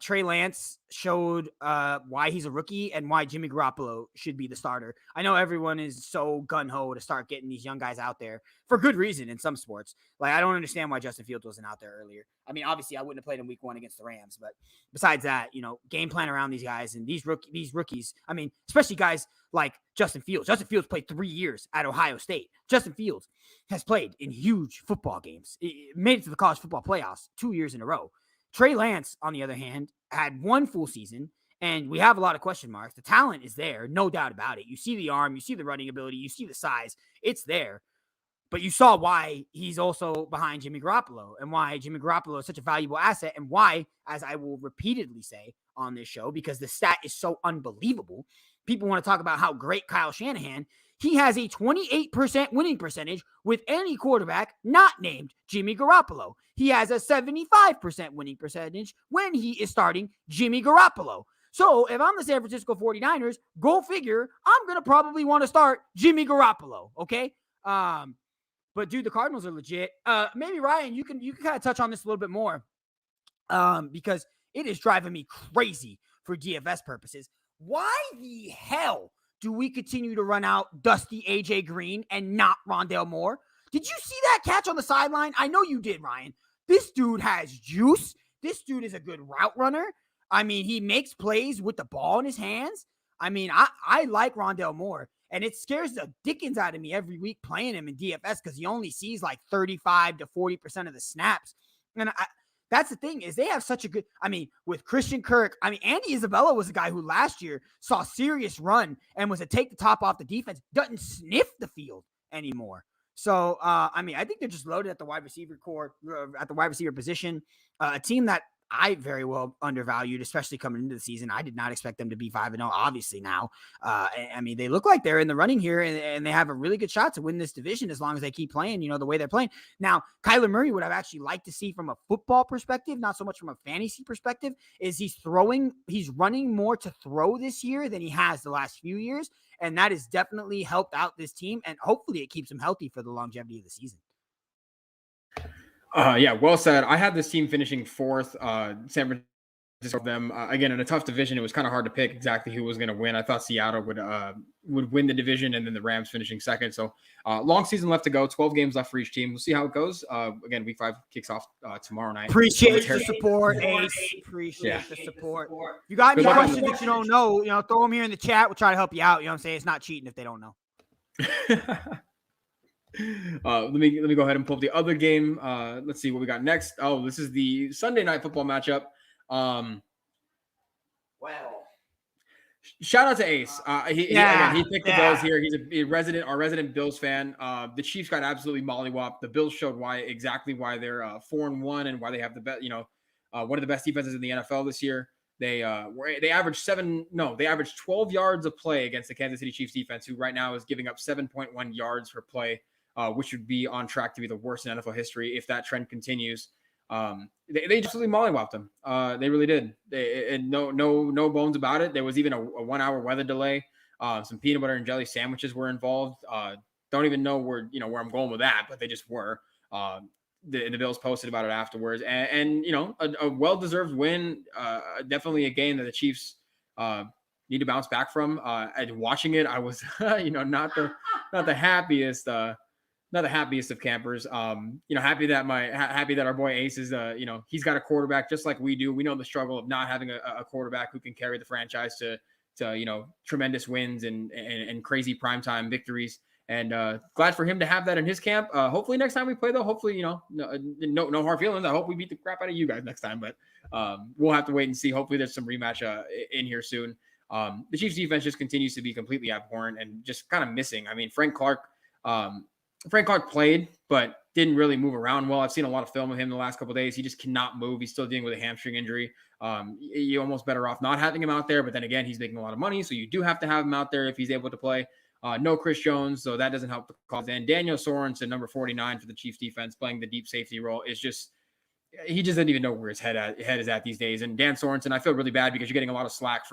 Trey Lance showed why he's a rookie and why Jimmy Garoppolo should be the starter. I know everyone is so gung-ho to start getting these young guys out there for good reason in some sports. Like I don't understand why Justin Fields wasn't out there earlier. I mean, obviously I wouldn't have played in week 1 against the Rams, but besides that, game plan around these guys and these rookies. I mean, especially guys like Justin Fields. Justin Fields played 3 years at Ohio State. Justin Fields has played in huge football games. It made it to the college football playoffs 2 years in a row. Trey Lance, on the other hand, had 1 full season, and we have a lot of question marks. The talent is there, no doubt about it. You see the arm, you see the running ability, you see the size. It's there. But you saw why he's also behind Jimmy Garoppolo and why Jimmy Garoppolo is such a valuable asset and why, as I will repeatedly say on this show, because the stat is so unbelievable, people want to talk about how great Kyle Shanahan. He has a 28% winning percentage with any quarterback not named Jimmy Garoppolo. He has a 75% winning percentage when he is starting Jimmy Garoppolo. So if I'm the San Francisco 49ers, go figure, I'm going to probably want to start Jimmy Garoppolo, okay? But dude, the Cardinals are legit. Maybe Ryan, you can kind of touch on this a little bit more, because it is driving me crazy for DFS purposes. Why the hell do we continue to run out Dusty AJ Green and not Rondale Moore? Did you see that catch on the sideline? I know you did, Ryan. This dude has juice. This dude is a good route runner. I mean, he makes plays with the ball in his hands. I mean, I like Rondale Moore. And it scares the dickens out of me every week playing him in DFS because he only sees like 35 to 40% of the snaps. And that's the thing is they have such a good, I mean, with Christian Kirk, I mean, Andy Isabella was a guy who last year saw serious run and was a take the top off the defense, doesn't sniff the field anymore. So, I mean, I think they're just loaded at the wide receiver core, at the wide receiver position. A team that I very well undervalued, especially coming into the season. I did not expect them to be 5-0, obviously now. I mean, they look like they're in the running here and they have a really good shot to win this division as long as they keep playing, the way they're playing. Now, Kyler Murray, what I've actually liked to see from a football perspective, not so much from a fantasy perspective, is he's running more to throw this year than he has the last few years. And that has definitely helped out this team. And hopefully it keeps him healthy for the longevity of the season. Yeah, well said. I had this team finishing fourth. San Francisco, them again in a tough division. It was kind of hard to pick exactly who was going to win. I thought Seattle would win the division, and then the Rams finishing second. So long season left to go. 12 games left for each team. We'll see how it goes. Again, Week 5 kicks off tomorrow night. Appreciate the support, Ace. Appreciate the support. You got any questions that you don't know? Throw them here in the chat. We'll try to help you out. You know what I'm saying? It's not cheating if they don't know. Let me go ahead and pull up the other game. Let's see what we got next. Oh, this is the Sunday night football matchup. Shout out to Ace. He picked the Bills here. He's our resident Bills fan. The Chiefs got absolutely mollywopped. The Bills showed exactly why they're 4-1 and why they have the best, one of the best defenses in the NFL this year. They averaged 12 yards a play against the Kansas City Chiefs defense, who right now is giving up 7.1 yards per play, which would be on track to be the worst in NFL history if that trend continues. They just really mollywopped them. They really did. And no bones about it. There was even a 1 hour weather delay. Some peanut butter and jelly sandwiches were involved. Don't even know where I'm going with that, but they just were. The Bills posted about it afterwards, and a well-deserved win. Definitely a game that the Chiefs need to bounce back from. And watching it, I was not the happiest. Not the happiest of campers. Happy that our boy Ace is, he's got a quarterback just like we do. We know the struggle of not having a quarterback who can carry the franchise to tremendous wins and crazy primetime victories. And glad for him to have that in his camp. Hopefully next time we play, though, hopefully, no hard feelings. I hope we beat the crap out of you guys next time, but we'll have to wait and see. Hopefully there's some rematch in here soon. The Chiefs defense just continues to be completely abhorrent and just kind of missing. I mean, Frank Clark played, but didn't really move around well. I've seen a lot of film of him the last couple of days. He just cannot move. He's still dealing with a hamstring injury. You're almost better off not having him out there, but then again, he's making a lot of money, so you do have to have him out there if he's able to play. No Chris Jones, so that doesn't help the cause. And Daniel Sorensen, number 49 for the Chiefs defense, playing the deep safety role, is just he just doesn't even know where his head is at these days. And Dan Sorensen, I feel really bad because you're getting a lot of slack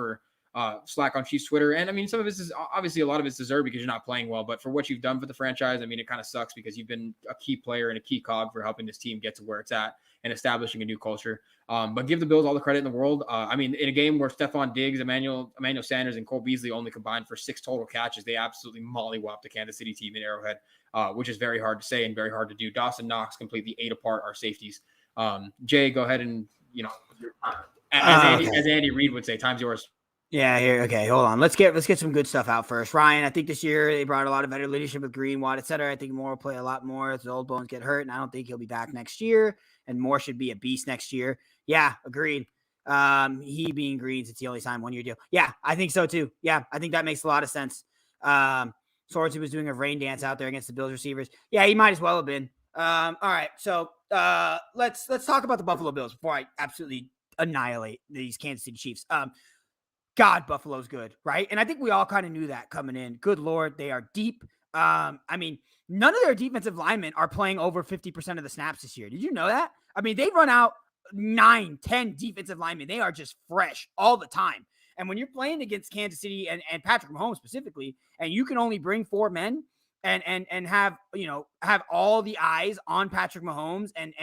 on Chiefs Twitter. And I mean, some of this is obviously a lot of it's deserved because you're not playing well, but for what you've done for the franchise, I mean, it kind of sucks because you've been a key player and a key cog for helping this team get to where it's at and establishing a new culture. But give the Bills all the credit in the world. I mean, in a game where Stephon Diggs, Emmanuel Sanders, and Cole Beasley only combined for 6 total catches, they absolutely mollywopped the Kansas City team in Arrowhead, which is very hard to say and very hard to do. Dawson Knox completely ate apart our safeties. Jay, go ahead and, as Andy Reid would say, time's yours. Yeah, here. Okay, hold on. Let's get some good stuff out first. Ryan, I think this year they brought a lot of better leadership with Greenwood, etc. I think Moore will play a lot more as the old bones get hurt, and I don't think he'll be back next year. And Moore should be a beast next year. Yeah, agreed. He being Green since he only signed 1 year deal. Yeah, I think so too. Yeah, I think that makes a lot of sense. Sorensen was doing a rain dance out there against the Bills receivers. Yeah, he might as well have been. All right, so let's talk about the Buffalo Bills before I absolutely annihilate these Kansas City Chiefs. God, Buffalo's good, right? And I think we all kind of knew that coming in. Good Lord, they are deep. I mean, none of their defensive linemen are playing over 50% of the snaps this year. Did you know that? I mean, they run out 9, 10 defensive linemen. They are just fresh all the time. And when you're playing against Kansas City and Patrick Mahomes specifically, and you can only bring 4 men and have, have all the eyes on Patrick Mahomes and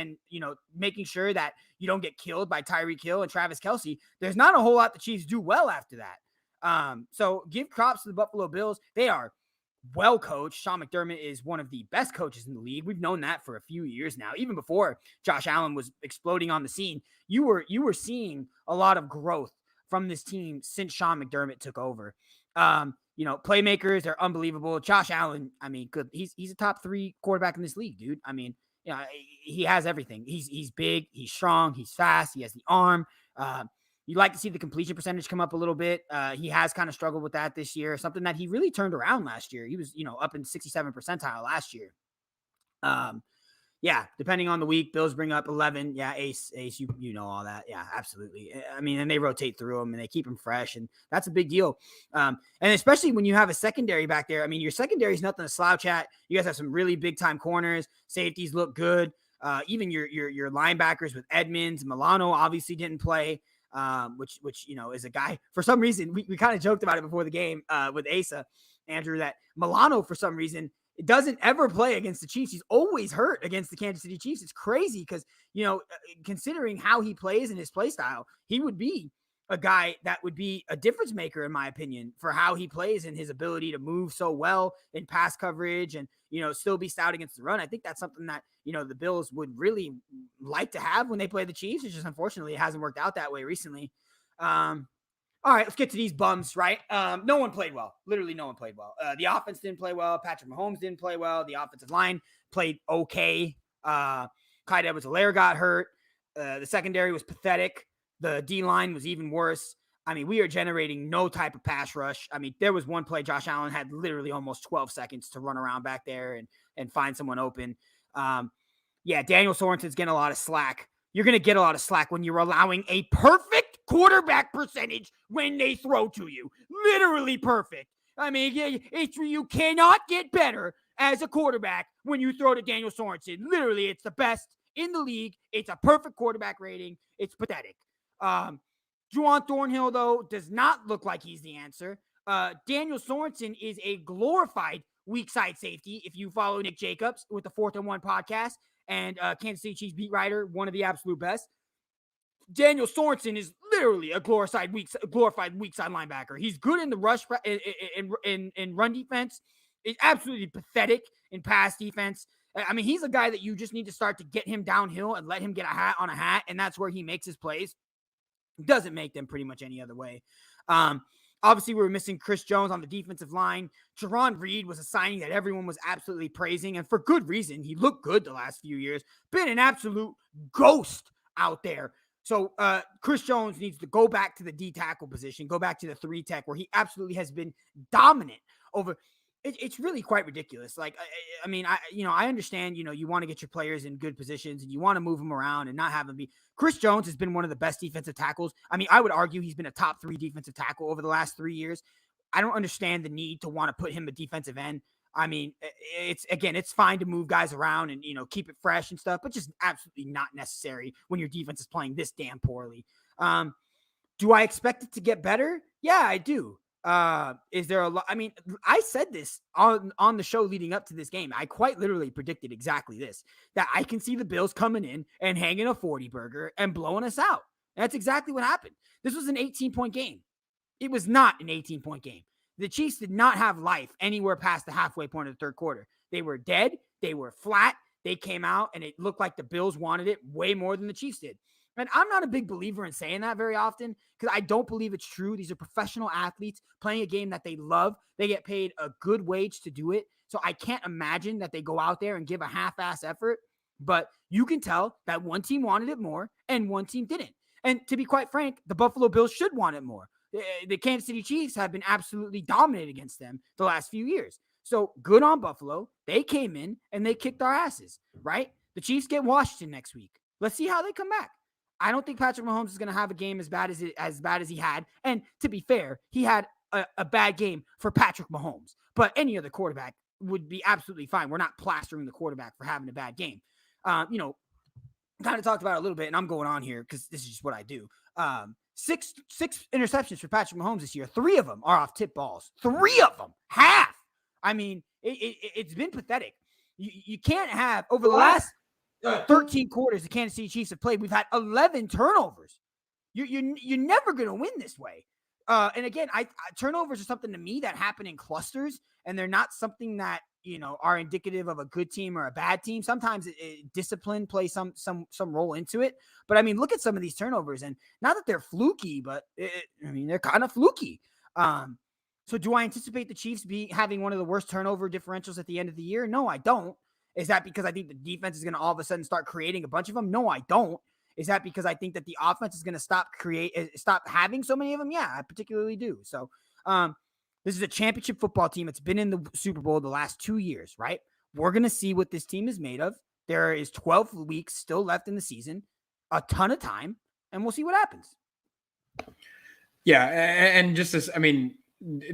making sure that you don't get killed by Tyreek Hill and Travis Kelce, there's not a whole lot the Chiefs do well after that. So give props to the Buffalo Bills. They are well coached. Sean McDermott is one of the best coaches in the league. We've known that for a few years now. Even before Josh Allen was exploding on the scene, you were seeing a lot of growth from this team since Sean McDermott took over. Playmakers, they're unbelievable. Josh Allen, I mean, good. He's a top 3 quarterback in this league, dude. I mean, he has everything. He's big, he's strong, he's fast, he has the arm. You like to see the completion percentage come up a little bit. He has kind of struggled with that this year, something that he really turned around last year. He was, up in 67 percentile last year. Yeah, depending on the week, Bills bring up 11. Yeah, Ace, you know all that. Yeah, absolutely. I mean, and they rotate through them and they keep them fresh, and that's a big deal. And especially when you have a secondary back there. I mean, your secondary is nothing to slouch at. You guys have some really big time corners. Safeties look good. Even your linebackers with Edmonds, Milano obviously didn't play. Which is a guy, for some reason, we kind of joked about it before the game with Asa, Andrew, that Milano, for some reason, it doesn't ever play against the Chiefs. He's always hurt against the Kansas City Chiefs. It's crazy because, considering how he plays and his play style, he would be a guy that would be a difference maker, in my opinion, for how he plays and his ability to move so well in pass coverage and, still be stout against the run. I think that's something that, the Bills would really like to have when they play the Chiefs. It's just, unfortunately, it hasn't worked out that way recently. All right, let's get to these bums, right? No one played well. Literally no one played well. The offense didn't play well. Patrick Mahomes didn't play well. The offensive line played okay. Clyde Edwards-Helaire got hurt. The secondary was pathetic. The D-line was even worse. I mean, we are generating no type of pass rush. I mean, there was one play Josh Allen had literally almost 12 seconds to run around back there and find someone open. Daniel Sorensen's getting a lot of slack. You're going to get a lot of slack when you're allowing a perfect quarterback percentage when they throw to you. Literally perfect. I mean, you cannot get better as a quarterback when you throw to Daniel Sorensen. Literally, it's the best in the league. It's a perfect quarterback rating. It's pathetic. Juwan Thornhill, though, does not look like he's the answer. Daniel Sorensen is a glorified weak side safety. If you follow Nick Jacobs with the 4th and 1 podcast and Kansas City Chiefs beat writer, one of the absolute best, Daniel Sorensen is literally a glorified weak side linebacker. He's good in the rush in run defense. It's absolutely pathetic in pass defense. I mean, he's a guy that you just need to start to get him downhill and let him get a hat on a hat, and that's where he makes his plays. Doesn't make them pretty much any other way. Obviously, we were missing Chris Jones on the defensive line. Jarran Reed was a signing that everyone was absolutely praising, and for good reason. He looked good the last few years. Been an absolute ghost out there. So Chris Jones needs to go back to the D tackle position, go back to the 3 tech where he absolutely has been dominant over. It's really quite ridiculous. Like, I mean, I understand, you want to get your players in good positions and you want to move them around and not have them be. Chris Jones has been one of the best defensive tackles. I mean, I would argue he's been a top 3 defensive tackle over the last 3 years. I don't understand the need to want to put him a defensive end. I mean, it's fine to move guys around and, keep it fresh and stuff, but just absolutely not necessary when your defense is playing this damn poorly. Do I expect it to get better? Yeah, I do. Is there a lot? I mean, I said this on the show leading up to this game. I quite literally predicted exactly this, that I can see the Bills coming in and hanging a 40 burger and blowing us out. And that's exactly what happened. This was an 18-point game. It was not an 18-point game. The Chiefs did not have life anywhere past the halfway point of the third quarter. They were dead. They were flat. They came out and it looked like the Bills wanted it way more than the Chiefs did. And I'm not a big believer in saying that very often because I don't believe it's true. These are professional athletes playing a game that they love. They get paid a good wage to do it. So I can't imagine that they go out there and give a half-ass effort. But you can tell that one team wanted it more and one team didn't. And to be quite frank, the Buffalo Bills should want it more. The Kansas City Chiefs have been absolutely dominant against them the last few years. So good on Buffalo. They came in and they kicked our asses, right? The Chiefs get Washington next week. Let's see how they come back. I don't think Patrick Mahomes is going to have a game as bad as he had. And to be fair, he had a bad game for Patrick Mahomes. But any other quarterback would be absolutely fine. We're not plastering the quarterback for having a bad game. Kind of talked about it a little bit, and I'm going on here because this is just what I do. Six interceptions for Patrick Mahomes this year. 3 of them are off tip balls. 3 of them, half. I mean, it's been pathetic. You can't have over the last 13 quarters the Kansas City Chiefs have played. We've had 11 turnovers. You're never going to win this way. And again, turnovers are something to me that happen in clusters, and they're not something that are indicative of a good team or a bad team. Sometimes discipline plays some role into it. But I mean, look at some of these turnovers, and not that they're fluky, but they're kind of fluky. So do I anticipate the Chiefs having one of the worst turnover differentials at the end of the year? No, I don't. Is that because I think the defense is going to all of a sudden start creating a bunch of them? No, I don't. Is that because I think that the offense is going to stop having so many of them? Yeah, I particularly do. So this is a championship football team. It's been in the Super Bowl the last 2 years, right? We're going to see what this team is made of. There is 12 weeks still left in the season, a ton of time, and we'll see what happens. Yeah, and just this, I mean,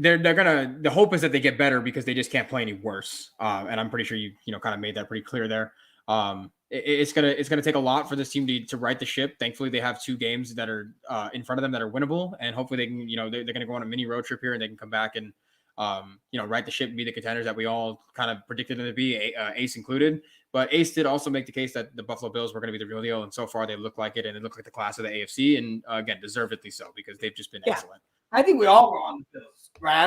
they're gonna. The hope is that they get better because they just can't play any worse. And I'm pretty sure you kind of made that pretty clear there. It's gonna take a lot for this team to right the ship. Thankfully, they have 2 games that are in front of them that are winnable, and hopefully they can. They're gonna go on a mini road trip here and they can come back and right the ship and be the contenders that we all kind of predicted them to be, Ace included. But Ace did also make the case that the Buffalo Bills were going to be the real deal, and so far they look like it, and it looked like the class of the AFC, and again, deservedly so because they've just been excellent. I think we all were on the Bills, right?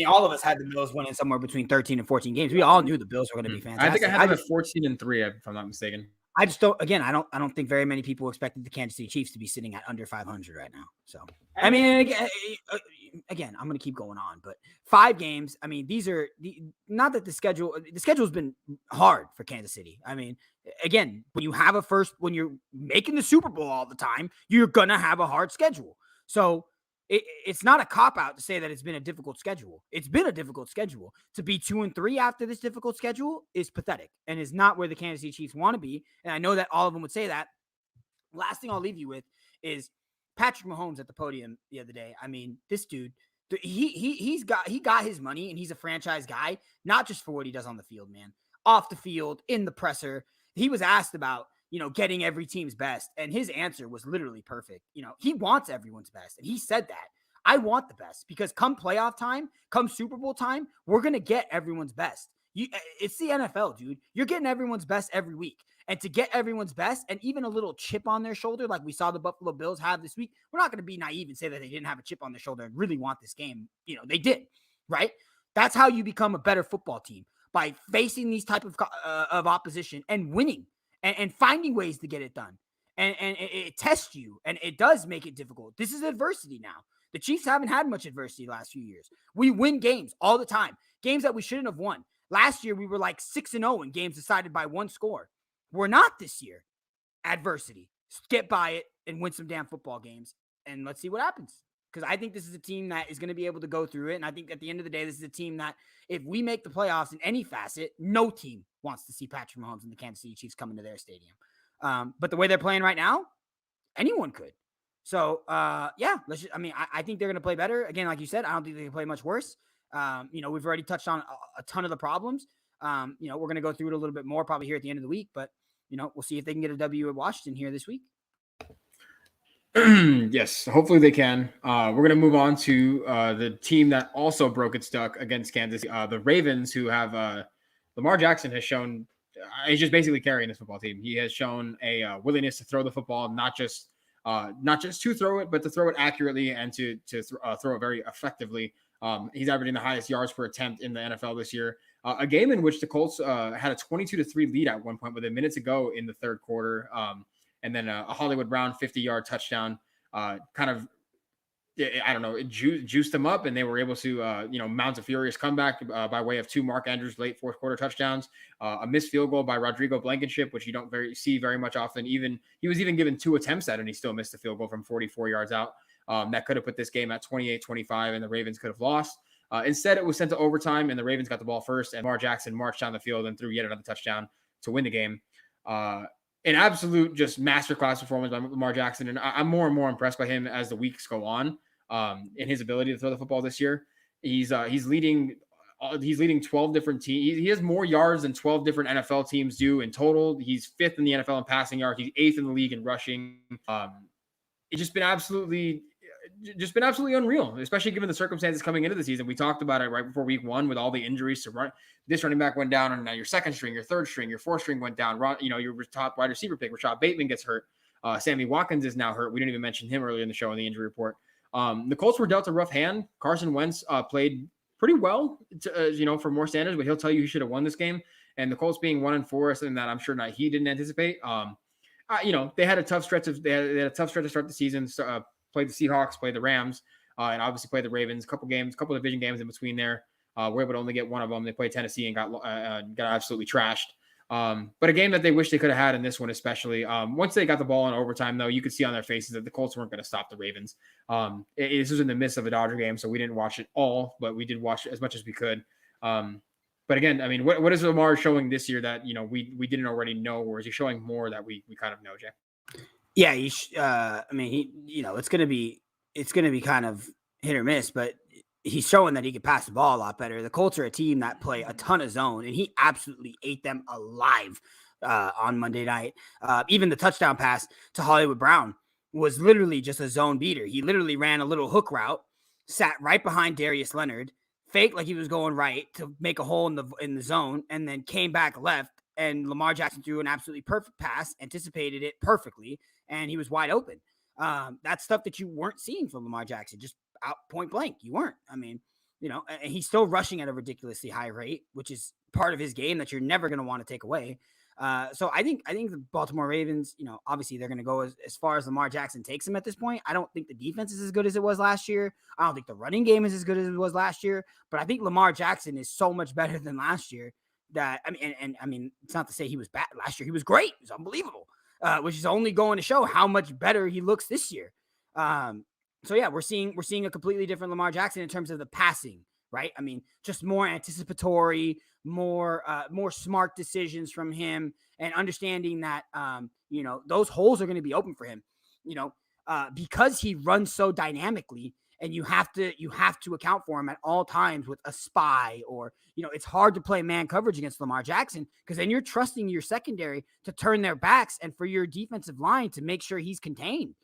All of us had the Bills winning somewhere between 13 and 14 games. We all knew the Bills were going to be fantastic. I think I had them at 14-3, if I'm not mistaken. I just don't. Again, I don't think very many people expected the Kansas City Chiefs to be sitting at under 500 right now. So, I mean, again, I'm going to keep going on, but 5 games. I mean, these are not that the schedule's been hard for Kansas City. I mean, again, when you're making the Super Bowl all the time, you're gonna have a hard schedule. So it's not a cop-out to say that it's been a difficult schedule. It's been a difficult schedule. To be 2-3 after this difficult schedule is pathetic and is not where the Kansas City Chiefs want to be. And I know that all of them would say that. Last thing I'll leave you with is Patrick Mahomes at the podium the other day. I mean, this dude, he got his money, and he's a franchise guy, not just for what he does on the field, man. Off the field, in the presser. He was asked about getting every team's best. And his answer was literally perfect. He wants everyone's best. And he said that. I want the best because come playoff time, come Super Bowl time, we're going to get everyone's best. It's the NFL, dude. You're getting everyone's best every week. And to get everyone's best and even a little chip on their shoulder, like we saw the Buffalo Bills have this week, we're not going to be naive and say that they didn't have a chip on their shoulder and really want this game. They did, right? That's how you become a better football team, by facing these type of opposition and winning. And finding ways to get it done. And it tests you, and it does make it difficult. This is adversity now. The Chiefs haven't had much adversity the last few years. We win games all the time, games that we shouldn't have won. Last year, we were like 6-0 in games decided by 1 score. We're not this year. Adversity. Get by it and win some damn football games, and let's see what happens. Because I think this is a team that is going to be able to go through it, and I think at the end of the day, this is a team that if we make the playoffs in any facet, no team wants to see Patrick Mahomes and the Kansas City Chiefs come into their stadium. But the way they're playing right now, anyone could. So, I think they're going to play better. Again, like you said, I don't think they can play much worse. We've already touched on a ton of the problems. We're going to go through it a little bit more probably here at the end of the week, but, we'll see if they can get a W at Washington here this week. Yes, hopefully they can. We're going to move on to the team that also broke its duck against Kansas, the Ravens, who have Lamar Jackson has shown he's just basically carrying this football team. He has shown a willingness to throw the football, not just to throw it, but to throw it accurately and to throw it very effectively. He's averaging the highest yards per attempt in the NFL this year. A game in which the Colts had a 22-3 lead at one point with a minute to go in the third quarter. And then a Hollywood Brown 50-yard touchdown juiced them up, and they were able to, mount a furious comeback by way of 2 Mark Andrews late fourth quarter touchdowns, a missed field goal by Rodrigo Blankenship, which you don't see very much often. He was even given 2 attempts at it, and he still missed the field goal from 44 yards out. That could have put this game at 28-25, and the Ravens could have lost. Instead, it was sent to overtime, and the Ravens got the ball first, and Lamar Jackson marched down the field and threw yet another touchdown to win the game. An absolute just masterclass performance by Lamar Jackson, and I'm more and more impressed by him as the weeks go on in his ability to throw the football this year. He's leading 12 different teams. He has more yards than 12 different NFL teams do in total. He's 5th in the NFL in passing yards. He's 8th in the league in rushing. It's just been absolutely unreal, especially given the circumstances coming into the season. We talked about it right before week 1 with all the injuries to run. This running back went down, and now your second string, your third string, your fourth string went down. Your top wide receiver pick, Rashad Bateman, gets hurt. Sammy Watkins is now hurt. We didn't even mention him earlier in the show in the injury report. The Colts were dealt a rough hand. Carson Wentz played pretty well, for more standards, but he'll tell you he should have won this game. And the Colts being 1-4 is something that I'm sure he didn't anticipate. They had a tough stretch to start the season. Played the Seahawks, played the Rams, and obviously played the Ravens. Couple division games in between there. We're able to only get one of them. They played Tennessee and got absolutely trashed. But a game that they wish they could have had in this one, especially. Once they got the ball in overtime, though, you could see on their faces that the Colts weren't going to stop the Ravens. This was in the midst of a Dodger game, so we didn't watch it all, but we did watch as much as we could. But again, I mean, what is Lamar showing this year that we didn't already know, or is he showing more that we kind of know, Jay? Yeah, it's gonna be kind of hit or miss, but he's showing that he can pass the ball a lot better. The Colts are a team that play a ton of zone, and he absolutely ate them alive on Monday night. Even the touchdown pass to Hollywood Brown was literally just a zone beater. He literally ran a little hook route, sat right behind Darius Leonard, faked like he was going right to make a hole in the zone, and then came back left. And Lamar Jackson threw an absolutely perfect pass, anticipated it perfectly, and he was wide open. That's stuff that you weren't seeing from Lamar Jackson, just out point blank. You weren't. I mean, and he's still rushing at a ridiculously high rate, which is part of his game that you're never going to want to take away. So I think the Baltimore Ravens, obviously they're going to go as far as Lamar Jackson takes them at this point. I don't think the defense is as good as it was last year. I don't think the running game is as good as it was last year, but I think Lamar Jackson is so much better than last year that, I mean, it's not to say he was bad last year. He was great. He was unbelievable, which is only going to show how much better he looks this year. So yeah, we're seeing a completely different Lamar Jackson in terms of the passing, right? I mean, just more anticipatory, more smart decisions from him, and understanding that, those holes are going to be open for him, because he runs so dynamically, and you have to account for him at all times with a spy, or, it's hard to play man coverage against Lamar Jackson because then you're trusting your secondary to turn their backs and for your defensive line to make sure he's contained.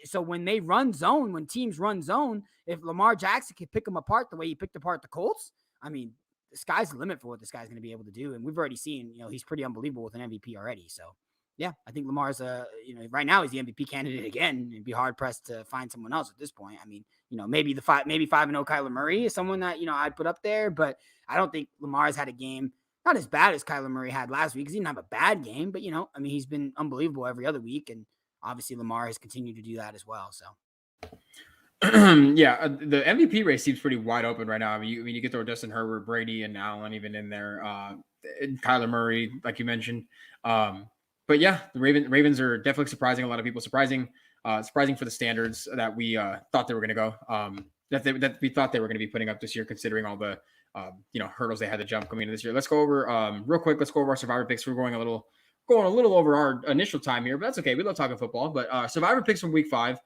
So when teams run zone, if Lamar Jackson can pick them apart the way he picked apart the Colts, I mean, the sky's the limit for what this guy's going to be able to do. And we've already seen, he's pretty unbelievable with an MVP already. So yeah, I think Lamar's right now he's the MVP candidate again. It'd be hard pressed to find someone else at this point. I mean, maybe 5-0 Kyler Murray is someone that, I'd put up there, but I don't think Lamar's had a game not as bad as Kyler Murray had last week because he didn't have a bad game, but he's been unbelievable every other week. And obviously Lamar has continued to do that as well. So yeah, the MVP race seems pretty wide open right now. I mean, you get to Justin Herbert, Brady, and Allen even in there, and Kyler Murray, like you mentioned. But yeah, the Ravens are definitely surprising a lot of people. Surprising for the standards that we thought they were going to go. That we thought they were going to be putting up this year, considering all the hurdles they had to jump coming into this year. Let's go over real quick. Let's go over our survivor picks. We're going a little over our initial time here, but that's okay. We love talking football. But survivor picks from week 5.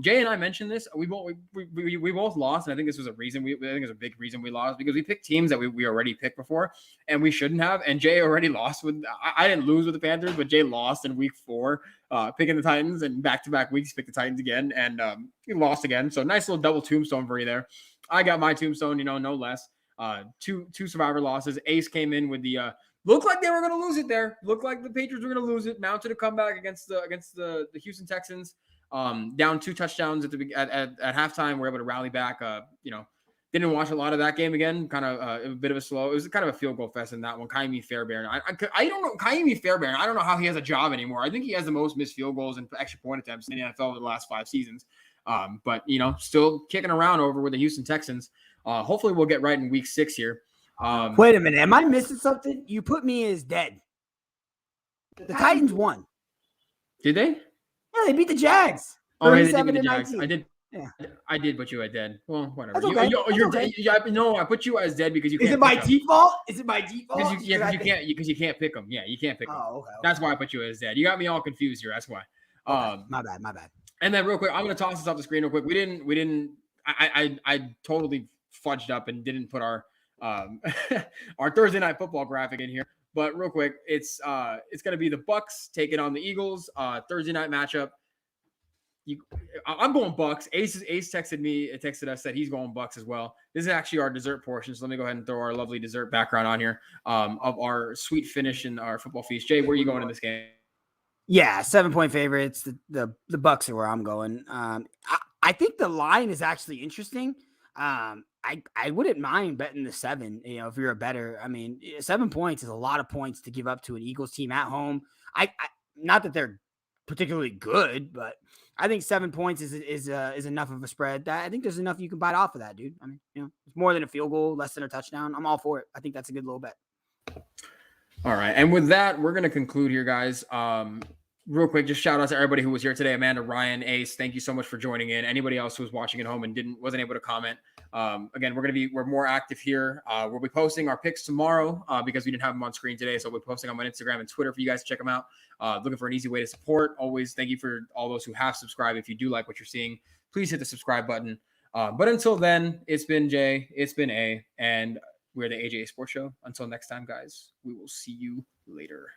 Jay and I mentioned this. We both lost, and I think this was a reason. I think it's a big reason we lost because we picked teams that we already picked before, and we shouldn't have. And Jay already lost with. I didn't lose with the Panthers, but Jay lost in week 4, picking the Titans, and back-to-back weeks picked the Titans again, and he lost again. So nice little double tombstone for you there. I got my tombstone, no less. Two survivor losses. Ace came in with the. Looked like they were going to lose it there. Looked like the Patriots were going to lose it. Mounted a comeback against the Houston Texans. Down 2 touchdowns at halftime. We're able to rally back. Didn't watch a lot of that game again. Kind of a bit of a slow. It was kind of a field goal fest in that one. Kaimi Fairbairn. I don't know. Kaimi Fairbairn. I don't know how he has a job anymore. I think he has the most missed field goals and extra point attempts in the NFL over the last 5 seasons. But still kicking around over with the Houston Texans. Hopefully we'll get right in week 6 here. Wait a minute. Am I missing something? You put me as dead. The Titans won. Did they? Yeah, they beat the Jags. Oh, they beat the Jags. I did. Yeah. I did put you at dead. Well, whatever. That's okay. That's okay. No, I put you as dead because you Is can't it my pick 'em. default? Is it my default? Because you can't pick them. Yeah, you can't pick them. Oh, okay. That's why I put you as dead. You got me all confused here. That's why. Okay. My bad. My bad. And then real quick, I'm gonna toss this off the screen real quick. We didn't. I totally fudged up and didn't put our our Thursday night football graphic in here. But real quick, it's gonna be the Bucks taking on the Eagles. Thursday night matchup. I'm going Bucks. Ace texted us that he's going Bucks as well. This is actually our dessert portion, so let me go ahead and throw our lovely dessert background on here of our sweet finish in our football feast. Jay, where are you going in this game? Yeah, 7-point favorites. The Bucks are where I'm going. I think the line is actually interesting. I wouldn't mind betting the 7. You know, if you're a better, I mean, 7 points is a lot of points to give up to an Eagles team at home. I not that they're particularly good, but I think 7 points is enough of a spread. That I think there's enough you can bite off of that, dude. I mean, you know, it's more than a field goal, less than a touchdown. I'm all for it. I think that's a good little bet. All right, and with that, we're gonna conclude here, guys. Real quick, just shout out to everybody who was here today. Amanda, Ryan, Ace, thank you so much for joining in. Anybody else who was watching at home and wasn't able to comment. Again, we're more active here. We'll be posting our picks tomorrow because we didn't have them on screen today. So we'll be posting on my Instagram and Twitter for you guys to check them out. Looking for an easy way to support. Always thank you for all those who have subscribed. If you do like what you're seeing, please hit the subscribe button. But until then, it's been Jay, it's been A, and we're the AJ Sports Show. Until next time, guys, we will see you later.